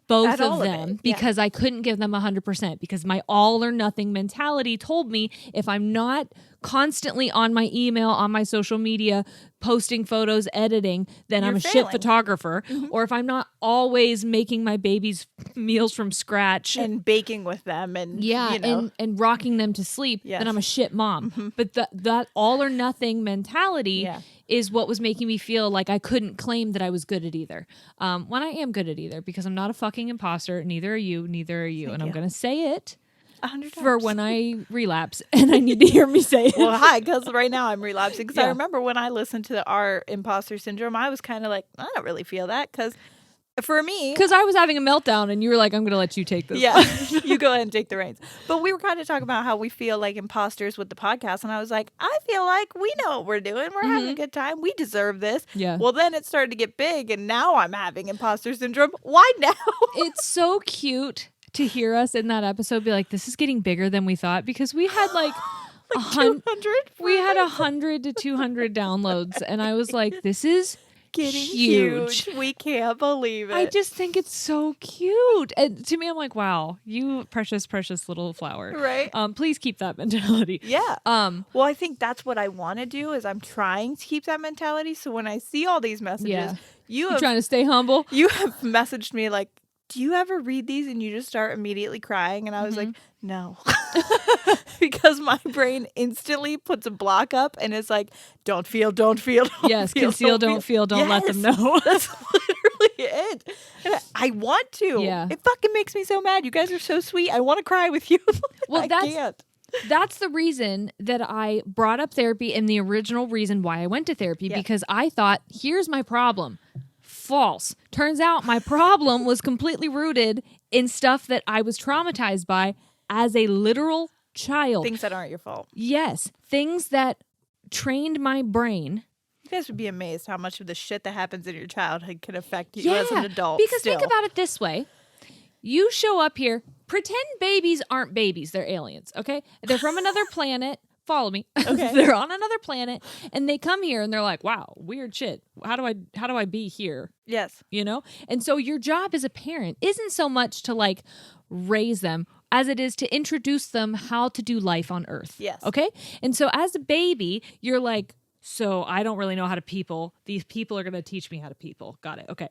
S2: both of them because I couldn't give them 100% because my all or nothing mentality told me if I'm not constantly on my email, on my social media, posting photos, editing, then I'm a shit photographer. Or if I'm not always making my babies meals from scratch
S1: and baking with them and
S2: and rocking them to sleep, then I'm a shit mom. But that all or nothing mentality is what was making me feel like I couldn't claim that I was good at either. When I am good at either because I'm not a fucking imposter. Neither are you. I'm going to say it
S1: 100 times.
S2: For when I relapse and I need to hear me say it.
S1: Well, hi, because right now I'm relapsing. Because I remember when I listened to our Imposter Syndrome, I was kind of like, I don't really feel that. Because for me...
S2: Because I was having a meltdown and you were like, I'm going to let you take this.
S1: Yeah, you go ahead and take the reins. But we were kind of talking about how we feel like imposters with the podcast. And I was like, I feel like we know what we're doing. We're having a good time. We deserve this.
S2: Yeah.
S1: Well, then it started to get big and now I'm having Imposter Syndrome. Why now?
S2: It's so cute to hear us in that episode be like, this is getting bigger than we thought, because we had like
S1: 200.
S2: We had 100 to 200 downloads, and I was like, this is
S1: Getting
S2: huge.
S1: We can't believe it.
S2: I just think it's so cute. And to me, I'm like, wow, you precious, precious little flower.
S1: Right.
S2: Please keep that mentality.
S1: Yeah. Well, I think that's what I want to do is I'm trying to keep that mentality. So when I see all these messages,
S2: You're trying to stay humble.
S1: You have messaged me like, do you ever read these and you just start immediately crying? And I was like, no. Because my brain instantly puts a block up and it's like, don't feel, don't feel.
S2: Yes,
S1: feel,
S2: conceal, don't feel, don't let them know.
S1: That's literally it. And I want to.
S2: Yeah.
S1: It fucking makes me so mad. You guys are so sweet. I want to cry with you.
S2: Well,
S1: I can't.
S2: That's the reason that I brought up therapy and the original reason why I went to therapy, because I thought, here's my problem. False. Turns out my problem was completely rooted in stuff that I was traumatized by as a literal child.
S1: Things that aren't your fault.
S2: Yes. Things that trained my brain.
S1: You guys would be amazed how much of the shit that happens in your childhood can affect you as an adult.
S2: Because think about it this way. You show up here, pretend babies aren't babies. They're aliens, okay? They're from another planet. Follow me. Okay. They're on another planet, and they come here and they're like, wow, weird shit. How do I be here?
S1: Yes.
S2: You know? And so your job as a parent isn't so much to like raise them as it is to introduce them how to do life on Earth.
S1: Yes.
S2: Okay? And so as a baby, you're like, so I don't really know how to people. These people are going to teach me how to people. Got it. Okay.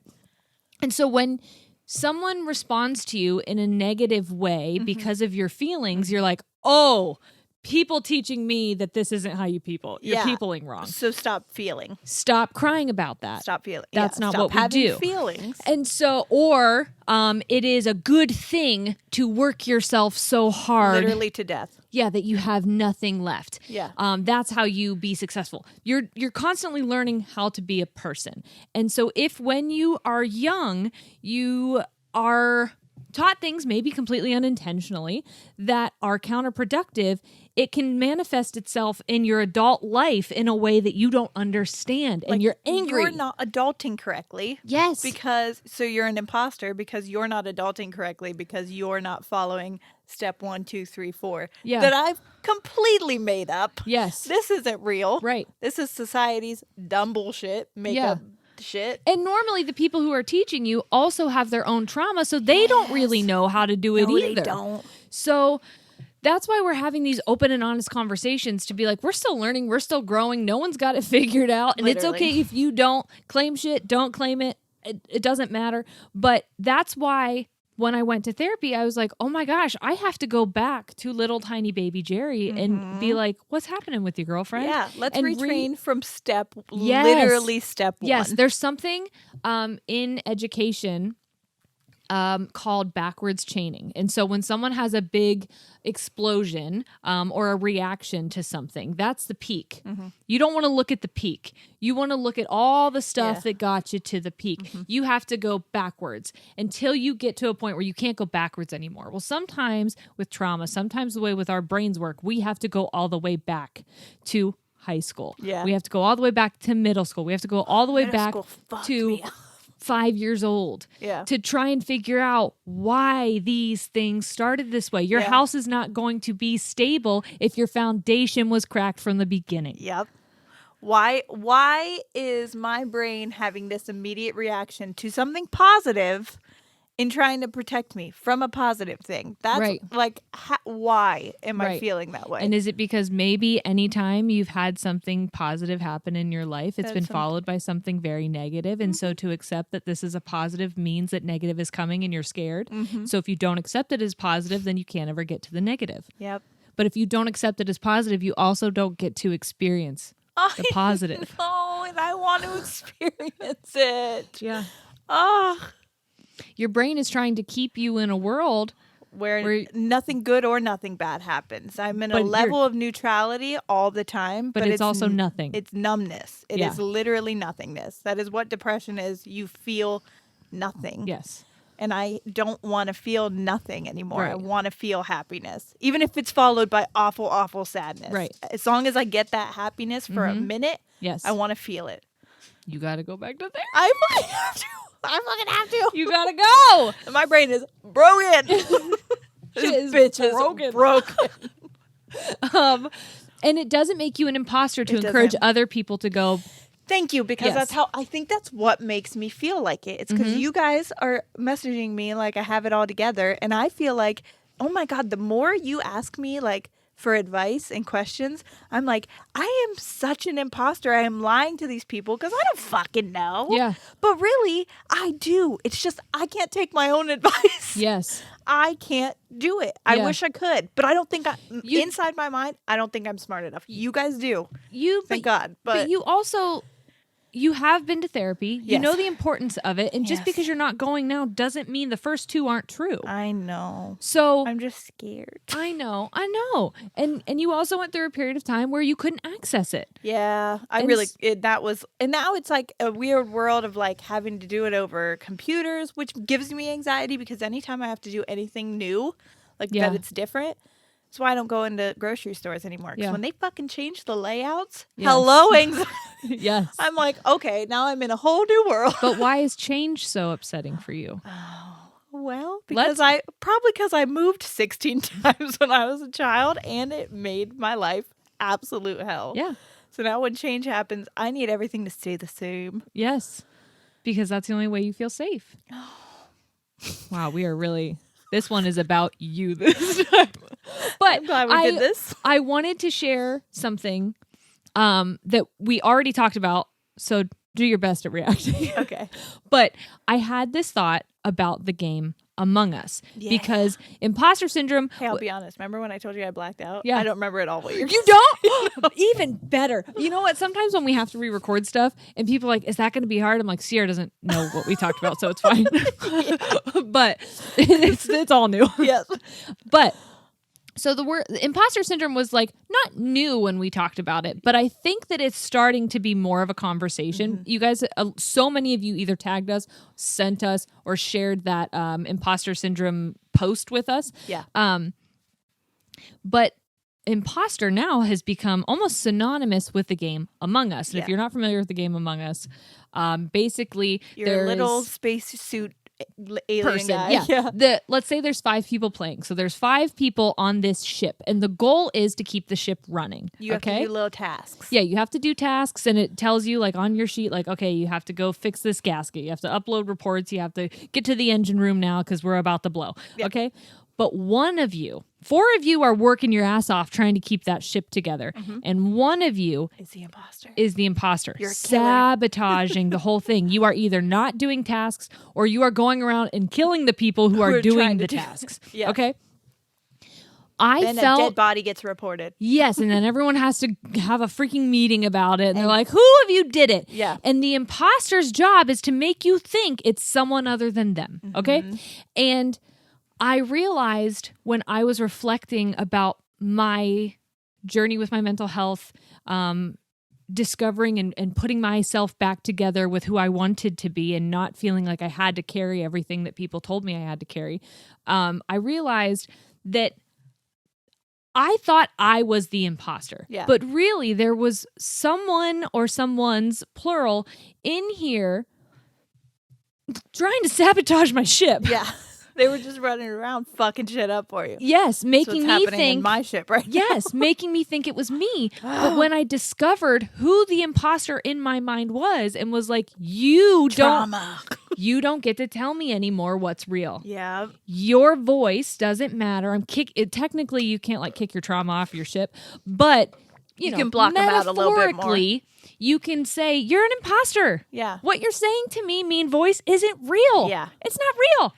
S2: And so when someone responds to you in a negative way because of your feelings, you're like, oh, people teaching me that this isn't how you people. You're peopling wrong.
S1: So stop feeling.
S2: Stop crying about that.
S1: Stop feeling.
S2: That's not
S1: stop
S2: what we do.
S1: Feelings.
S2: And so, or it is a good thing to work yourself so hard.
S1: Literally to death.
S2: Yeah, that you have nothing left.
S1: Yeah.
S2: That's how you be successful. You're constantly learning how to be a person. And so if when you are young, you are taught things maybe completely unintentionally that are counterproductive, it can manifest itself in your adult life in a way that you don't understand, and you're angry.
S1: You're not adulting correctly.
S2: Yes.
S1: So you're an imposter because you're not adulting correctly because you're not following step 1, 2, 3, 4 that I've completely made up.
S2: Yes.
S1: This isn't real.
S2: Right.
S1: This is society's dumb bullshit, make-up shit.
S2: And normally the people who are teaching you also have their own trauma, so they don't really know how to do it either.
S1: They don't.
S2: So that's why we're having these open and honest conversations to be like, we're still learning, we're still growing, no one's got it figured out, and it's okay if you don't claim shit, don't claim it. It doesn't matter. But that's why when I went to therapy, I was like, oh my gosh, I have to go back to little tiny baby Jerry and be like, what's happening with your girlfriend?
S1: Yeah, let's
S2: and
S1: retrain from literally step 1.
S2: Yes, there's something in education called backwards chaining. And so when someone has a big explosion or a reaction to something, that's the peak. You don't want to look at the peak. You want to look at all the stuff that got you to the peak. You have to go backwards until you get to a point where you can't go backwards anymore. Well, sometimes with trauma, sometimes the way with our brains work, we have to go all the way back to high school.
S1: Yeah.
S2: We have to go all the way back to middle school. We have to go all the way back to 5 years old to try and figure out why these things started this way. Your house is not going to be stable if your foundation was cracked from the beginning.
S1: Yep. Why is my brain having this immediate reaction to something positive in trying to protect me from a positive thing? That's like, why am I feeling that way?
S2: And is it because maybe anytime you've had something positive happen in your life, it's been followed by something very negative? And so to accept that this is a positive means that negative is coming and you're scared. So if you don't accept it as positive, then you can't ever get to the negative.
S1: Yep.
S2: But if you don't accept it as positive, you also don't get to experience the positive.
S1: Oh, and I want to experience it.
S2: Yeah.
S1: Oh.
S2: Your brain is trying to keep you in a world
S1: where nothing good or nothing bad happens. I'm in a level of neutrality all the time.
S2: But it's also nothing.
S1: It's numbness. It is literally nothingness. That is what depression is. You feel nothing.
S2: Yes.
S1: And I don't want to feel nothing anymore. Right. I want to feel happiness. Even if it's followed by awful, awful sadness.
S2: Right.
S1: As long as I get that happiness for a minute, I want to feel it.
S2: You got to go back to there.
S1: I might have to. I fucking have to.
S2: You gotta go.
S1: And my brain is broken.
S2: This
S1: bitch
S2: broken.
S1: is broken.
S2: And it doesn't make you an imposter to
S1: It
S2: encourage
S1: doesn't.
S2: other people to go.
S1: Thank you, because
S2: Yes.
S1: I think that's what makes me feel like it. It's because you guys are messaging me like I have it all together. And I feel like, oh my God, the more you ask me like for advice and questions, I'm like, I am such an imposter. I am lying to these people because I don't fucking know.
S2: Yeah.
S1: But really, I do. It's just I can't take my own advice.
S2: Yes.
S1: I can't do it. I
S2: Yeah.
S1: wish I could, but I don't think
S2: You-
S1: inside my mind, I don't think I'm smart enough. You guys do.
S2: but
S1: Thank God.
S2: But you also, you have been to therapy. You
S1: Yes.
S2: know the importance of it. And just
S1: Yes.
S2: because you're not going now doesn't mean the first two aren't true.
S1: I know.
S2: So
S1: I'm just scared.
S2: I know. And you also went through a period of time where you couldn't access it.
S1: Yeah,
S2: And
S1: that was, and now it's like a weird world of like having to do it over computers, which gives me anxiety because anytime I have to do anything new, like
S2: Yeah.
S1: that it's different. That's why I don't go into grocery stores anymore. Because
S2: Yeah.
S1: when they fucking change the layouts,
S2: Yes.
S1: hello anxiety.
S2: Yes.
S1: I'm like, okay, now I'm in a whole new world.
S2: But why is change so upsetting for you?
S1: Well, because I moved 16 times when I was a child, and it made my life absolute hell.
S2: Yeah.
S1: So now when change happens, I need everything to stay the same.
S2: Yes. Because that's the only way you feel safe. Wow, we are really, this one is about you this time. But
S1: I'm glad we did this.
S2: I wanted to share something that we already talked about. So do your best at reacting.
S1: Okay.
S2: But I had this thought about the game Among Us
S1: Yeah.
S2: because imposter syndrome.
S1: Hey, I'll be honest. Remember when I told you I blacked out?
S2: Yeah.
S1: I don't remember it all. What you're
S2: You don't? Even better. You know what? Sometimes when we have to re-record stuff and people are like, is that going to be hard? I'm like, Sierra doesn't know what we talked about, so it's fine. But it's all new.
S1: Yes.
S2: But so the word imposter syndrome was like not new when we talked about it, but I think that it's starting to be more of a conversation. You guys, so many of you either tagged us, sent us, or shared that imposter syndrome post with us.
S1: Yeah.
S2: But imposter now has become almost synonymous with the game Among Us. And if
S1: Yeah.
S2: you're not familiar with the game Among Us, basically
S1: Your
S2: there
S1: little
S2: is
S1: spacesuit alien
S2: person.
S1: guy.
S2: Yeah. Let's say there's 5 people playing. So there's 5 people on this ship. And the goal is to keep the ship running.
S1: You have to do little tasks.
S2: Yeah, you have to do tasks, and it tells you like on your sheet, like, okay, you have to go fix this gasket. You have to upload reports. You have to get to the engine room now because we're about to blow.
S1: Yeah.
S2: Okay. But 4 of you are working your ass off trying to keep that ship together. And one of you
S1: Is the imposter.
S2: is the imposter,
S1: You're a killer.
S2: sabotaging the whole thing. You are either not doing tasks or you are going around and killing the people who are doing
S1: trying
S2: the
S1: to do-
S2: tasks.
S1: Yeah.
S2: Okay.
S1: Then a dead body gets reported.
S2: Yes, and then everyone has to have a freaking meeting about it. And they're like, who of you did it?
S1: Yeah.
S2: And the imposter's job is to make you think it's someone other than them. Okay. And I realized when I was reflecting about my journey with my mental health, discovering and putting myself back together with who I wanted to be and not feeling like I had to carry everything that people told me I had to carry, I realized that I thought I was the imposter.
S1: Yeah.
S2: But really, there was someone or someone's plural in here trying to sabotage my ship.
S1: Yeah. They were just running around fucking shit up for you.
S2: Yes,
S1: That's
S2: making
S1: what's
S2: me
S1: happening in
S2: think.
S1: my ship right now.
S2: Yes, making me think it was me. But when I discovered who the imposter in my mind was and was like, you
S1: Drama.
S2: don't get to tell me anymore what's real.
S1: Yeah.
S2: Your voice doesn't matter. Technically you can't like kick your trauma off your ship, but you know,
S1: can block 'em out a little bit more.
S2: metaphorically, you can say you're an imposter.
S1: Yeah.
S2: What you're saying to me, mean voice, isn't real.
S1: Yeah.
S2: It's not real.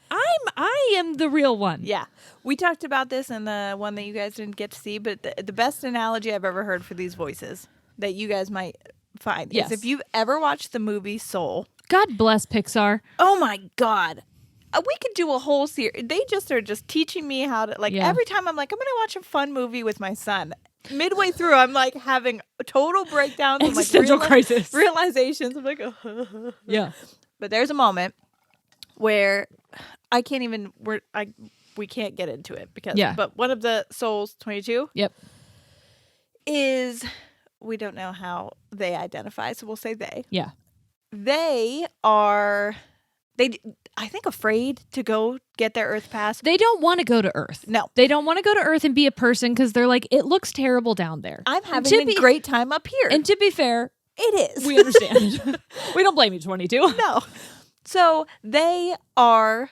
S2: I am the real one.
S1: Yeah. We talked about this in the one that you guys didn't get to see, but the best analogy I've ever heard for these voices that you guys might find
S2: Yes.
S1: is if you've ever watched the movie Soul.
S2: God bless Pixar.
S1: Oh my God. We could do a whole series. They just are just teaching me how to, like,
S2: Yeah.
S1: every time I'm like, I'm going to watch a fun movie with my son. Midway through, I'm like having total breakdowns and like
S2: Existential crisis.
S1: realizations. I'm like,
S2: Yeah.
S1: But there's a moment where I can't even, we can't get into it because,
S2: Yeah.
S1: but one of the souls, 22,
S2: Yep.
S1: is, we don't know how they identify, so we'll say they.
S2: Yeah.
S1: They are I think, afraid to go get their Earth pass.
S2: They don't want to go to Earth.
S1: No.
S2: They don't want to go to Earth and be a person because they're like, it looks terrible down there.
S1: I'm having a great time up here.
S2: And to be fair,
S1: it is.
S2: we understand. We don't blame you, 22.
S1: No. So they are,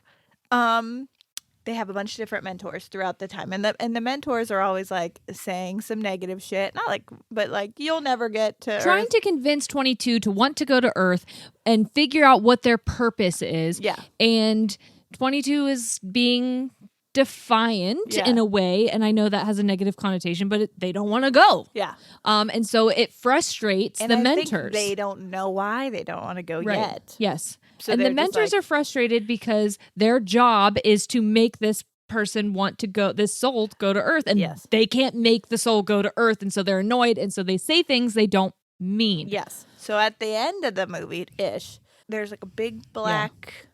S1: they have a bunch of different mentors throughout the time. And the mentors are always like saying some negative shit. Not like, but like, you'll never get to
S2: Trying
S1: Earth.
S2: to convince 22 to want to go to Earth and figure out what their purpose is.
S1: Yeah.
S2: And 22 is being defiant in a way, and I know that has a negative connotation, but they don't want to go.
S1: Yeah.
S2: And so it frustrates the mentors.
S1: They don't know why they don't want to go yet.
S2: Yes.
S1: So
S2: and the mentors are frustrated because their job is to make this person want to go, this soul go to Earth, and they can't make the soul go to Earth, and so they're annoyed, and so they say things they don't mean.
S1: Yes. So at the end of the movie-ish, there's like a big black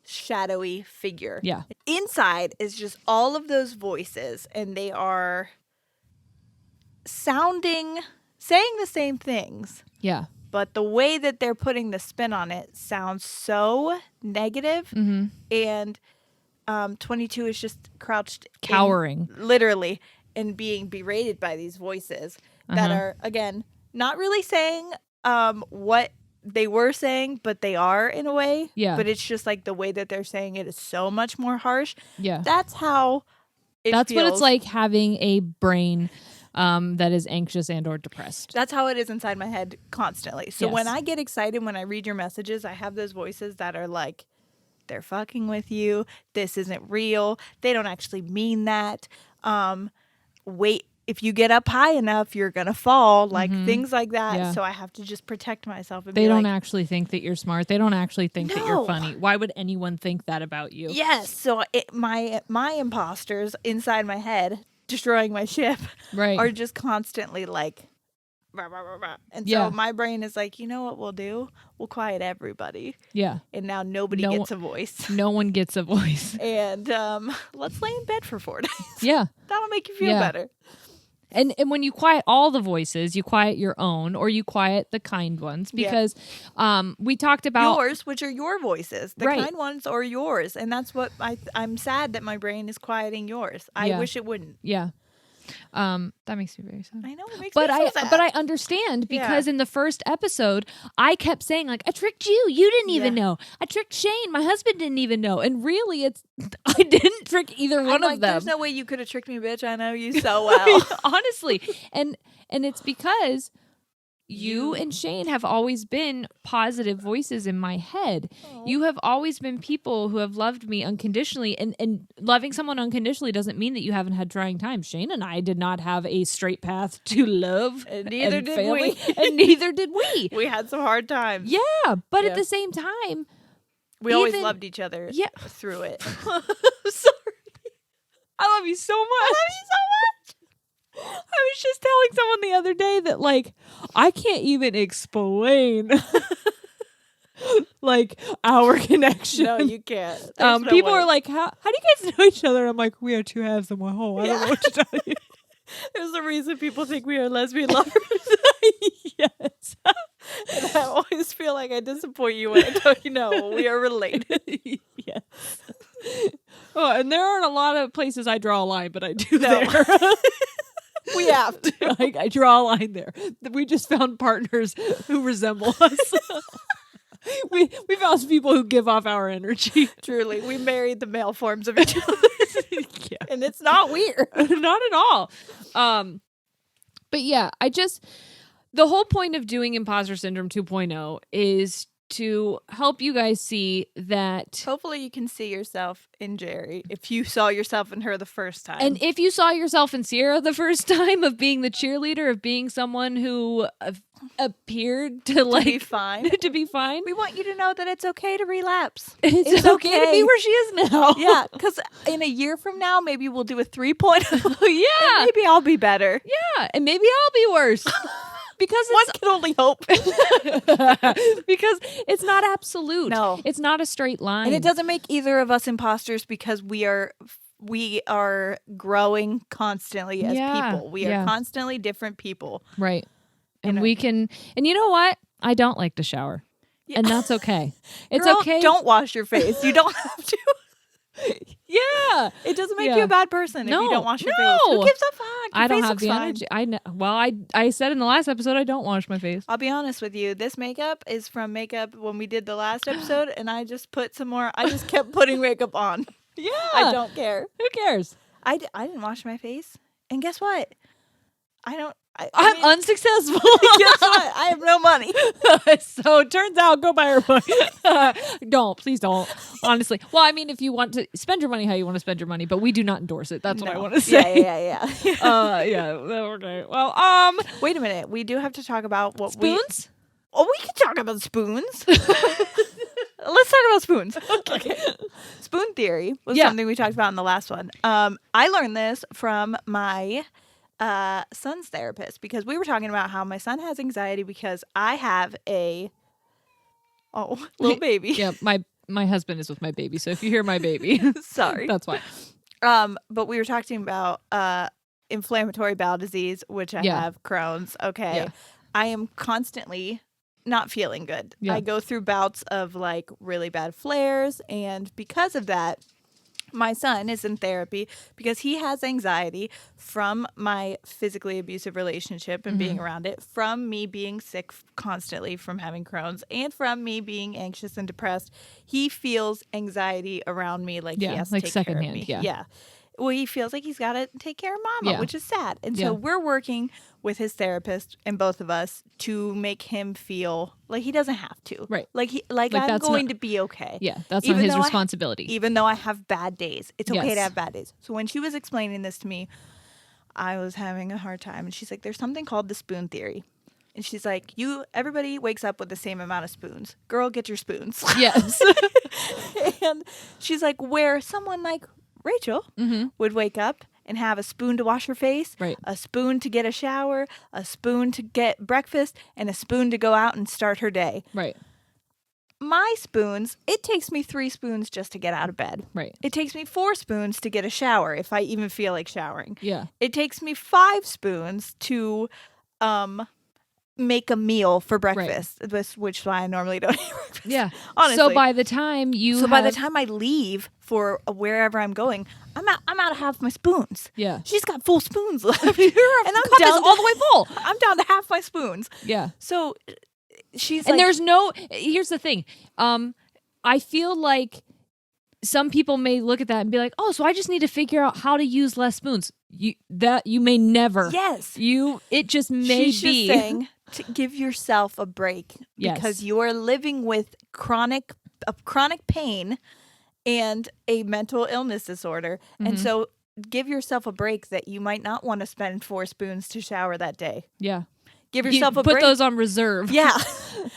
S1: shadowy figure.
S2: Yeah.
S1: Inside is just all of those voices, and they are saying the same things.
S2: Yeah.
S1: But the way that they're putting the spin on it sounds so negative.
S2: Mm-hmm.
S1: And 22 is just crouched,
S2: cowering,
S1: literally, and being berated by these voices that are, again, not really saying what they were saying, but they are in a way.
S2: Yeah.
S1: But it's just like the way that they're saying it is so much more harsh.
S2: Yeah.
S1: That's how
S2: That's what it's like having a brain that is anxious and or depressed.
S1: That's how it is inside my head constantly. So when I get excited, when I read your messages, I have those voices that are like, they're fucking with you. This isn't real. They don't actually mean that. Wait. If you get up high enough, you're going to fall, like things like that. Yeah. So I have to just protect myself. And
S2: they don't actually think that you're smart. They don't actually think that you're funny. Why would anyone think that about you?
S1: Yes. So my imposters inside my head, destroying my ship, are just constantly like, rah, rah, rah, rah. And so my brain is like, you know what we'll do? We'll quiet everybody.
S2: Yeah.
S1: And now nobody gets a voice.
S2: No one gets a voice.
S1: And let's lay in bed for 4 days.
S2: Yeah.
S1: That'll make you feel better.
S2: And when you quiet all the voices, you quiet your own, or you quiet the kind ones, because we talked about
S1: yours, which are your voices. The kind ones are yours, and that's what I'm sad that my brain is quieting yours. I wish it wouldn't.
S2: Yeah. That makes me very sad.
S1: I know, it makes me so sad.
S2: But I understand, because in the first episode, I kept saying, like, I tricked you. You didn't even know. I tricked Shane. My husband didn't even know. And really, I didn't trick either one of them.
S1: There's no way you could have tricked me, bitch. I know you so well.
S2: Honestly. And it's because you and Shane have always been positive voices in my head. Aww. You have always been people who have loved me unconditionally, and loving someone unconditionally doesn't mean that you haven't had trying times. Shane and I did not have a straight path to love,
S1: and neither did we.
S2: And neither did we.
S1: We had some hard times.
S2: Yeah, but at the same time,
S1: we always loved each other through it.
S2: Sorry. I love you so much. I love you so much. I was just telling someone the other day that, like, I can't even explain like our connection.
S1: No, you can't.
S2: People are like, how do you guys know each other? I'm like, we are two halves of one whole. I don't know what to tell you.
S1: There's a reason people think we are lesbian lovers.
S2: Yes.
S1: And I always feel like I disappoint you when I tell you no, we are related.
S2: Yes. Oh, and there aren't a lot of places I draw a line, but I do there.
S1: We have to.
S2: Like, I draw a line there. We just found partners who resemble us. We found people who give off our energy.
S1: Truly, we married the male forms of each other.
S2: Yeah.
S1: And it's not weird.
S2: Not at all. But yeah, the whole point of doing Imposter Syndrome 2.0 is to help you guys see that.
S1: Hopefully you can see yourself in Jerry if you saw yourself in her the first time.
S2: And if you saw yourself in Sierra the first time, of being the cheerleader, of being someone who appeared to be fine. To be fine.
S1: We want you to know that it's okay to relapse.
S2: It's okay to be where she is now.
S1: Yeah, because in a year from now, maybe we'll do a 3.0.
S2: Yeah.
S1: And maybe I'll be better.
S2: Yeah, and maybe I'll be worse. Because
S1: one can only hope.
S2: Because it's not absolute.
S1: No.
S2: It's not a straight line.
S1: And it doesn't make either of us imposters, because we are growing constantly as people. We are constantly different people.
S2: Right. And we can, and you know what? I don't like to shower. And that's okay. It's
S1: Girl,
S2: okay.
S1: don't wash your face. You don't have to.
S2: Yeah.
S1: It doesn't make you a bad person if you don't wash your face. Who
S2: No.
S1: gives a fuck? Your
S2: I don't
S1: face
S2: have
S1: looks
S2: the
S1: fine.
S2: energy. I said in the last episode I don't wash my face.
S1: I'll be honest with you. This makeup is from makeup when we did the last episode, and I just put some more. I just kept putting makeup on.
S2: Yeah.
S1: I don't care.
S2: Who cares?
S1: I didn't wash my face, and guess what?
S2: I'm unsuccessful.
S1: Guess what? I have no money.
S2: So it turns out, go buy her book. Please don't. Honestly. Well, I mean, if you want to spend your money how you want to spend your money, but we do not endorse it. That's what I want to say.
S1: Yeah.
S2: Yeah. Okay. Well,
S1: Wait a minute. We do have to talk about what
S2: spoons?
S1: we can talk about spoons. Let's talk about spoons. Okay. Spoon theory was something we talked about in the last one. I learned this from my son's therapist because we were talking about how my son has anxiety because I have a little baby.
S2: Yeah, my husband is with my baby, so if you hear my baby,
S1: sorry,
S2: that's why.
S1: But we were talking about inflammatory bowel disease, which I have Crohn's. Okay, I am constantly not feeling good. I go through bouts of like really bad flares, and because of that, my son is in therapy because he has anxiety from my physically abusive relationship and being around it, from me being sick constantly from having Crohn's, and from me being anxious and depressed. He feels anxiety around me like he has to take care of me. Yeah. Well, he feels like he's got to take care of Mama, which is sad. And so we're working with his therapist and both of us to make him feel like he doesn't have to.
S2: Right.
S1: Like I'm going to be okay.
S2: Yeah, that's not his responsibility.
S1: Even though I have bad days. It's okay to have bad days. So when she was explaining this to me, I was having a hard time. And she's like, there's something called the spoon theory. And she's like, everybody wakes up with the same amount of spoons. Girl, get your spoons.
S2: Yes.
S1: And she's like, where someone like Rachel would wake up and have a spoon to wash her face, a spoon to get a shower, a spoon to get breakfast, and a spoon to go out and start her day.
S2: Right.
S1: My spoons, it takes me 3 spoons just to get out of bed.
S2: Right.
S1: It takes me 4 spoons to get a shower if I even feel like showering.
S2: Yeah.
S1: It takes me 5 spoons to make a meal for breakfast, which is why I normally don't eat breakfast.
S2: Yeah.
S1: Honestly.
S2: So by the time
S1: by the time I leave for wherever I'm going, I'm out of half my spoons.
S2: Yeah.
S1: She's got full spoons left.
S2: Your
S1: and I'm
S2: cup
S1: down
S2: is all the way full.
S1: I'm down to half my spoons.
S2: Yeah.
S1: So she's
S2: and
S1: like,
S2: here's the thing. I feel like some people may look at that and be like, oh, so I just need to figure out how to use less spoons. You may never.
S1: Yes.
S2: It just may
S1: she's
S2: be.
S1: Just saying to give yourself a break because you are living with chronic pain and a mental illness disorder. And so give yourself a break that you might not want to spend 4 spoons to shower that day.
S2: Yeah.
S1: Give yourself a break.
S2: Put those on reserve.
S1: Yeah.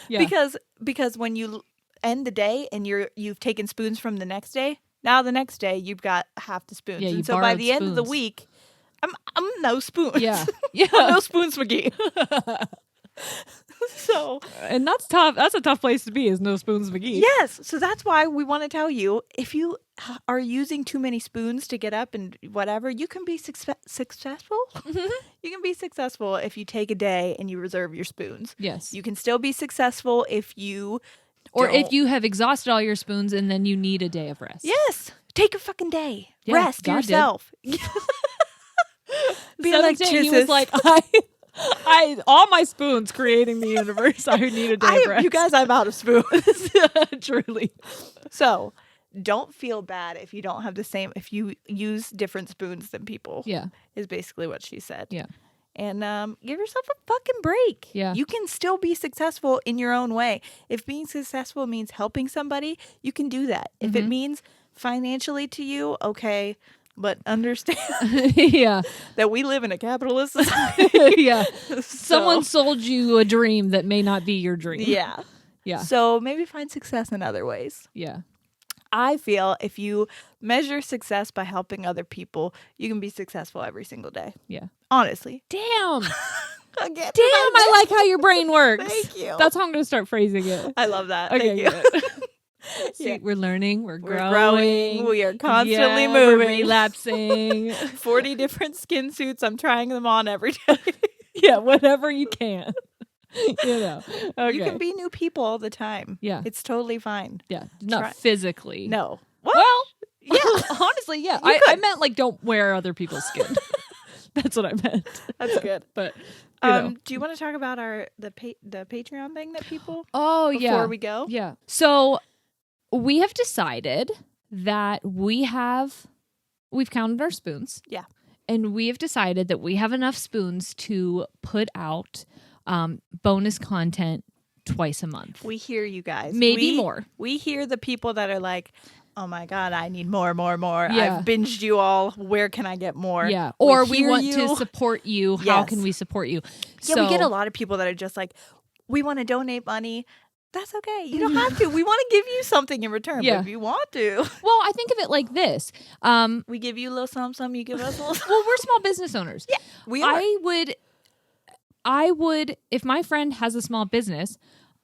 S1: Because when you end the day and you've taken spoons from the next day, now the next day you've got half the spoons.
S2: Yeah,
S1: and so by the end of the week, I'm no spoons.
S2: Yeah. Yeah.
S1: I'm no spoons McGee. So,
S2: and that's tough. That's a tough place to be, is no spoons McGee.
S1: Yes. So that's why we want to tell you, if you are using too many spoons to get up and whatever, you can be successful. You can be successful if you take a day and you reserve your spoons.
S2: Yes.
S1: You can still be successful if you
S2: if you have exhausted all your spoons and then you need a day of rest.
S1: Yes. Take a fucking day.
S2: Yeah,
S1: rest
S2: God
S1: yourself.
S2: Be like, he was like, I all my spoons creating the universe. I need a day of rest.
S1: You guys, I'm out of spoons.
S2: Truly.
S1: So don't feel bad if you don't have the same, if you use different spoons than people.
S2: Yeah.
S1: Is basically what she said.
S2: Yeah.
S1: And give yourself a fucking break.
S2: Yeah.
S1: You can still be successful in your own way. If being successful means helping somebody, you can do that. If it means financially to you, okay. But understand that we live in a capitalist society.
S2: Yeah. Someone sold you a dream that may not be your dream.
S1: Yeah.
S2: Yeah.
S1: So maybe find success in other ways.
S2: Yeah.
S1: I feel if you measure success by helping other people, you can be successful every single day.
S2: Yeah.
S1: Honestly.
S2: Damn.
S1: Again,
S2: I like how your brain works.
S1: Thank you.
S2: That's how I'm going to start phrasing it.
S1: I love that.
S2: Okay,
S1: Thank you.
S2: See, we're learning. We're growing.
S1: growing. We are constantly
S2: we're
S1: moving.
S2: relapsing.
S1: 40 different skin suits. I'm trying them on every day.
S2: Yeah, whatever you can. You know. Okay.
S1: You can be new people all the time.
S2: Yeah.
S1: It's totally fine.
S2: Yeah. Not
S1: Try-
S2: physically.
S1: No. What?
S2: Well,
S1: Yeah.
S2: honestly, yeah. I meant like don't wear other people's skin. That's what I meant.
S1: That's good.
S2: But you know.
S1: Do you want to talk about the Patreon thing that people?
S2: Oh, yeah.
S1: Before we go?
S2: Yeah. So we have decided that we've counted our spoons.
S1: Yeah.
S2: And we have decided that we have enough spoons to put out bonus content twice a month.
S1: We hear you guys.
S2: Maybe more.
S1: We hear the people that are like, oh my God, I need more.
S2: Yeah.
S1: I've binged you all. Where can I get more?
S2: Yeah. Or we
S1: hear
S2: want
S1: you.
S2: to support you. How
S1: Yes.
S2: can we support you?
S1: Yeah, we get a lot of people that are just like, we want to donate money. That's okay. You don't have to. We want to give you something in return.
S2: Yeah.
S1: But if you want to,
S2: Well, I think of it like this.
S1: we give you a little something, you give us a little.
S2: Well, we're small business owners.
S1: Yeah, we are.
S2: I would, if my friend has a small business,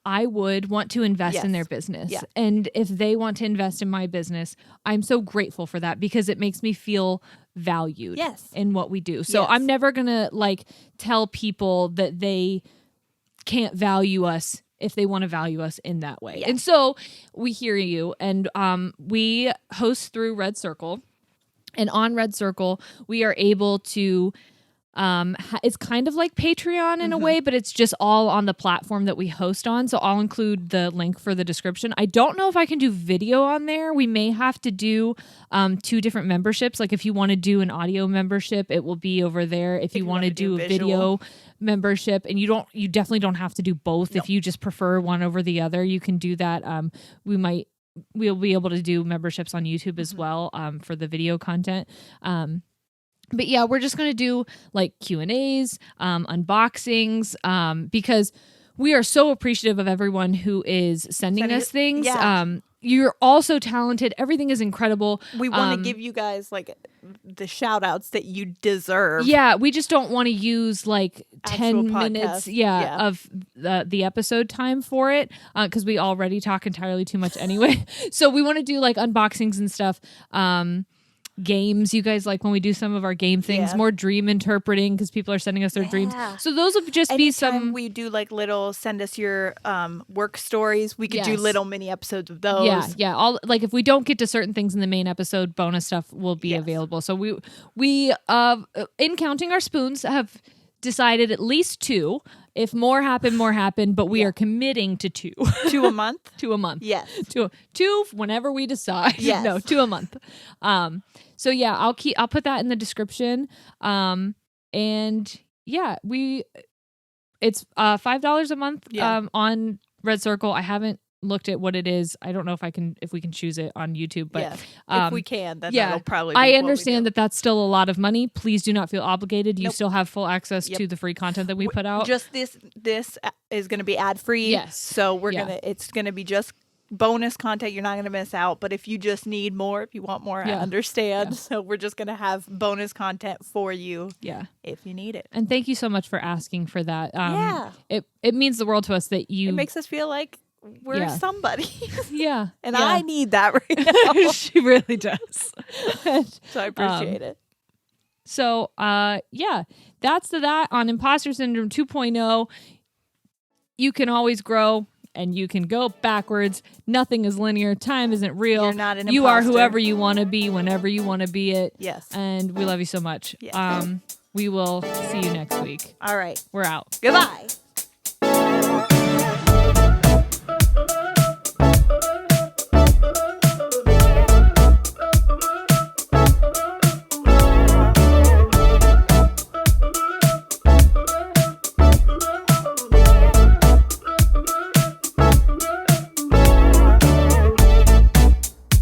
S2: I would want to invest in
S1: Yes.
S2: their business.
S1: Yeah.
S2: And if they want to invest in my business, I'm so grateful for that because it makes me feel valued
S1: Yes.
S2: in what we do. So
S1: Yes.
S2: I'm never going to like tell people that they can't value us if they want to value us in that way.
S1: Yeah.
S2: And so we hear you, and we host through Red Circle. And on Red Circle, we are able to it's kind of like Patreon in a way, but it's just all on the platform that we host on. So I'll include the link for the description. I don't know if I can do video on there. We may have to do 2 different memberships. Like if you want to do an audio membership, it will be over there. If you want to do a video membership, and you definitely don't have to do both. If you just prefer one over the other, you can do that. We'll be able to do memberships on YouTube as well for the video content. But yeah, we're just going to do like Q&As, unboxings, because we are so appreciative of everyone who is sending us things.
S1: Yeah.
S2: You're all so talented. Everything is incredible.
S1: We want to give you guys like the shout outs that you deserve.
S2: Yeah, we just don't want to use like 10
S1: Actual
S2: minutes
S1: podcast.
S2: of the episode time for it because we already talk entirely too much anyway. So we want to do like unboxings and stuff. Games, you guys like when we do some of our game things,
S1: Yeah.
S2: more dream interpreting because people are sending us their dreams. So those will just be
S1: Anytime
S2: some.
S1: we do like little send us your work stories. We could do
S2: Yes.
S1: little mini episodes of those.
S2: Yeah. All like if we don't get to certain things in the main episode, bonus stuff will be
S1: Yes.
S2: available. So we in counting our spoons have decided at least 2. If more happen, but we are committing to 2.
S1: 2 a month.
S2: 2 a month.
S1: Yes.
S2: 2 whenever we decide.
S1: Yes.
S2: No, 2 a month. So yeah, I'll put that in the description. And yeah, it's $5 a month on Red Circle. I haven't looked at what it is. I don't know if we can choose it on YouTube, but
S1: if we can, then that'll probably be
S2: I
S1: what we
S2: understand
S1: do.
S2: that that's still a lot of money. Please do not feel obligated. You still have full access to the free content that we put out.
S1: Just this is going to be ad free.
S2: Yes.
S1: So it's going to be just bonus content. You're not going to miss out. But if you just need more, if you want more, I understand.
S2: Yeah.
S1: So we're just going to have bonus content for you.
S2: Yeah.
S1: If you need it.
S2: And thank you so much for asking for that.
S1: Yeah.
S2: It means the world to us that you.
S1: It makes us feel like we're somebody.
S2: Yeah.
S1: And I need that right now.
S2: She really does.
S1: So I appreciate it.
S2: So, that's that on Imposter Syndrome 2.0. You can always grow and you can go backwards. Nothing is linear. Time isn't real.
S1: You're not an
S2: You are
S1: imposter.
S2: whoever you want to be whenever you want to be it.
S1: Yes.
S2: And we love you so much.
S1: Yes.
S2: We will see you next week.
S1: All right.
S2: We're out.
S1: Goodbye.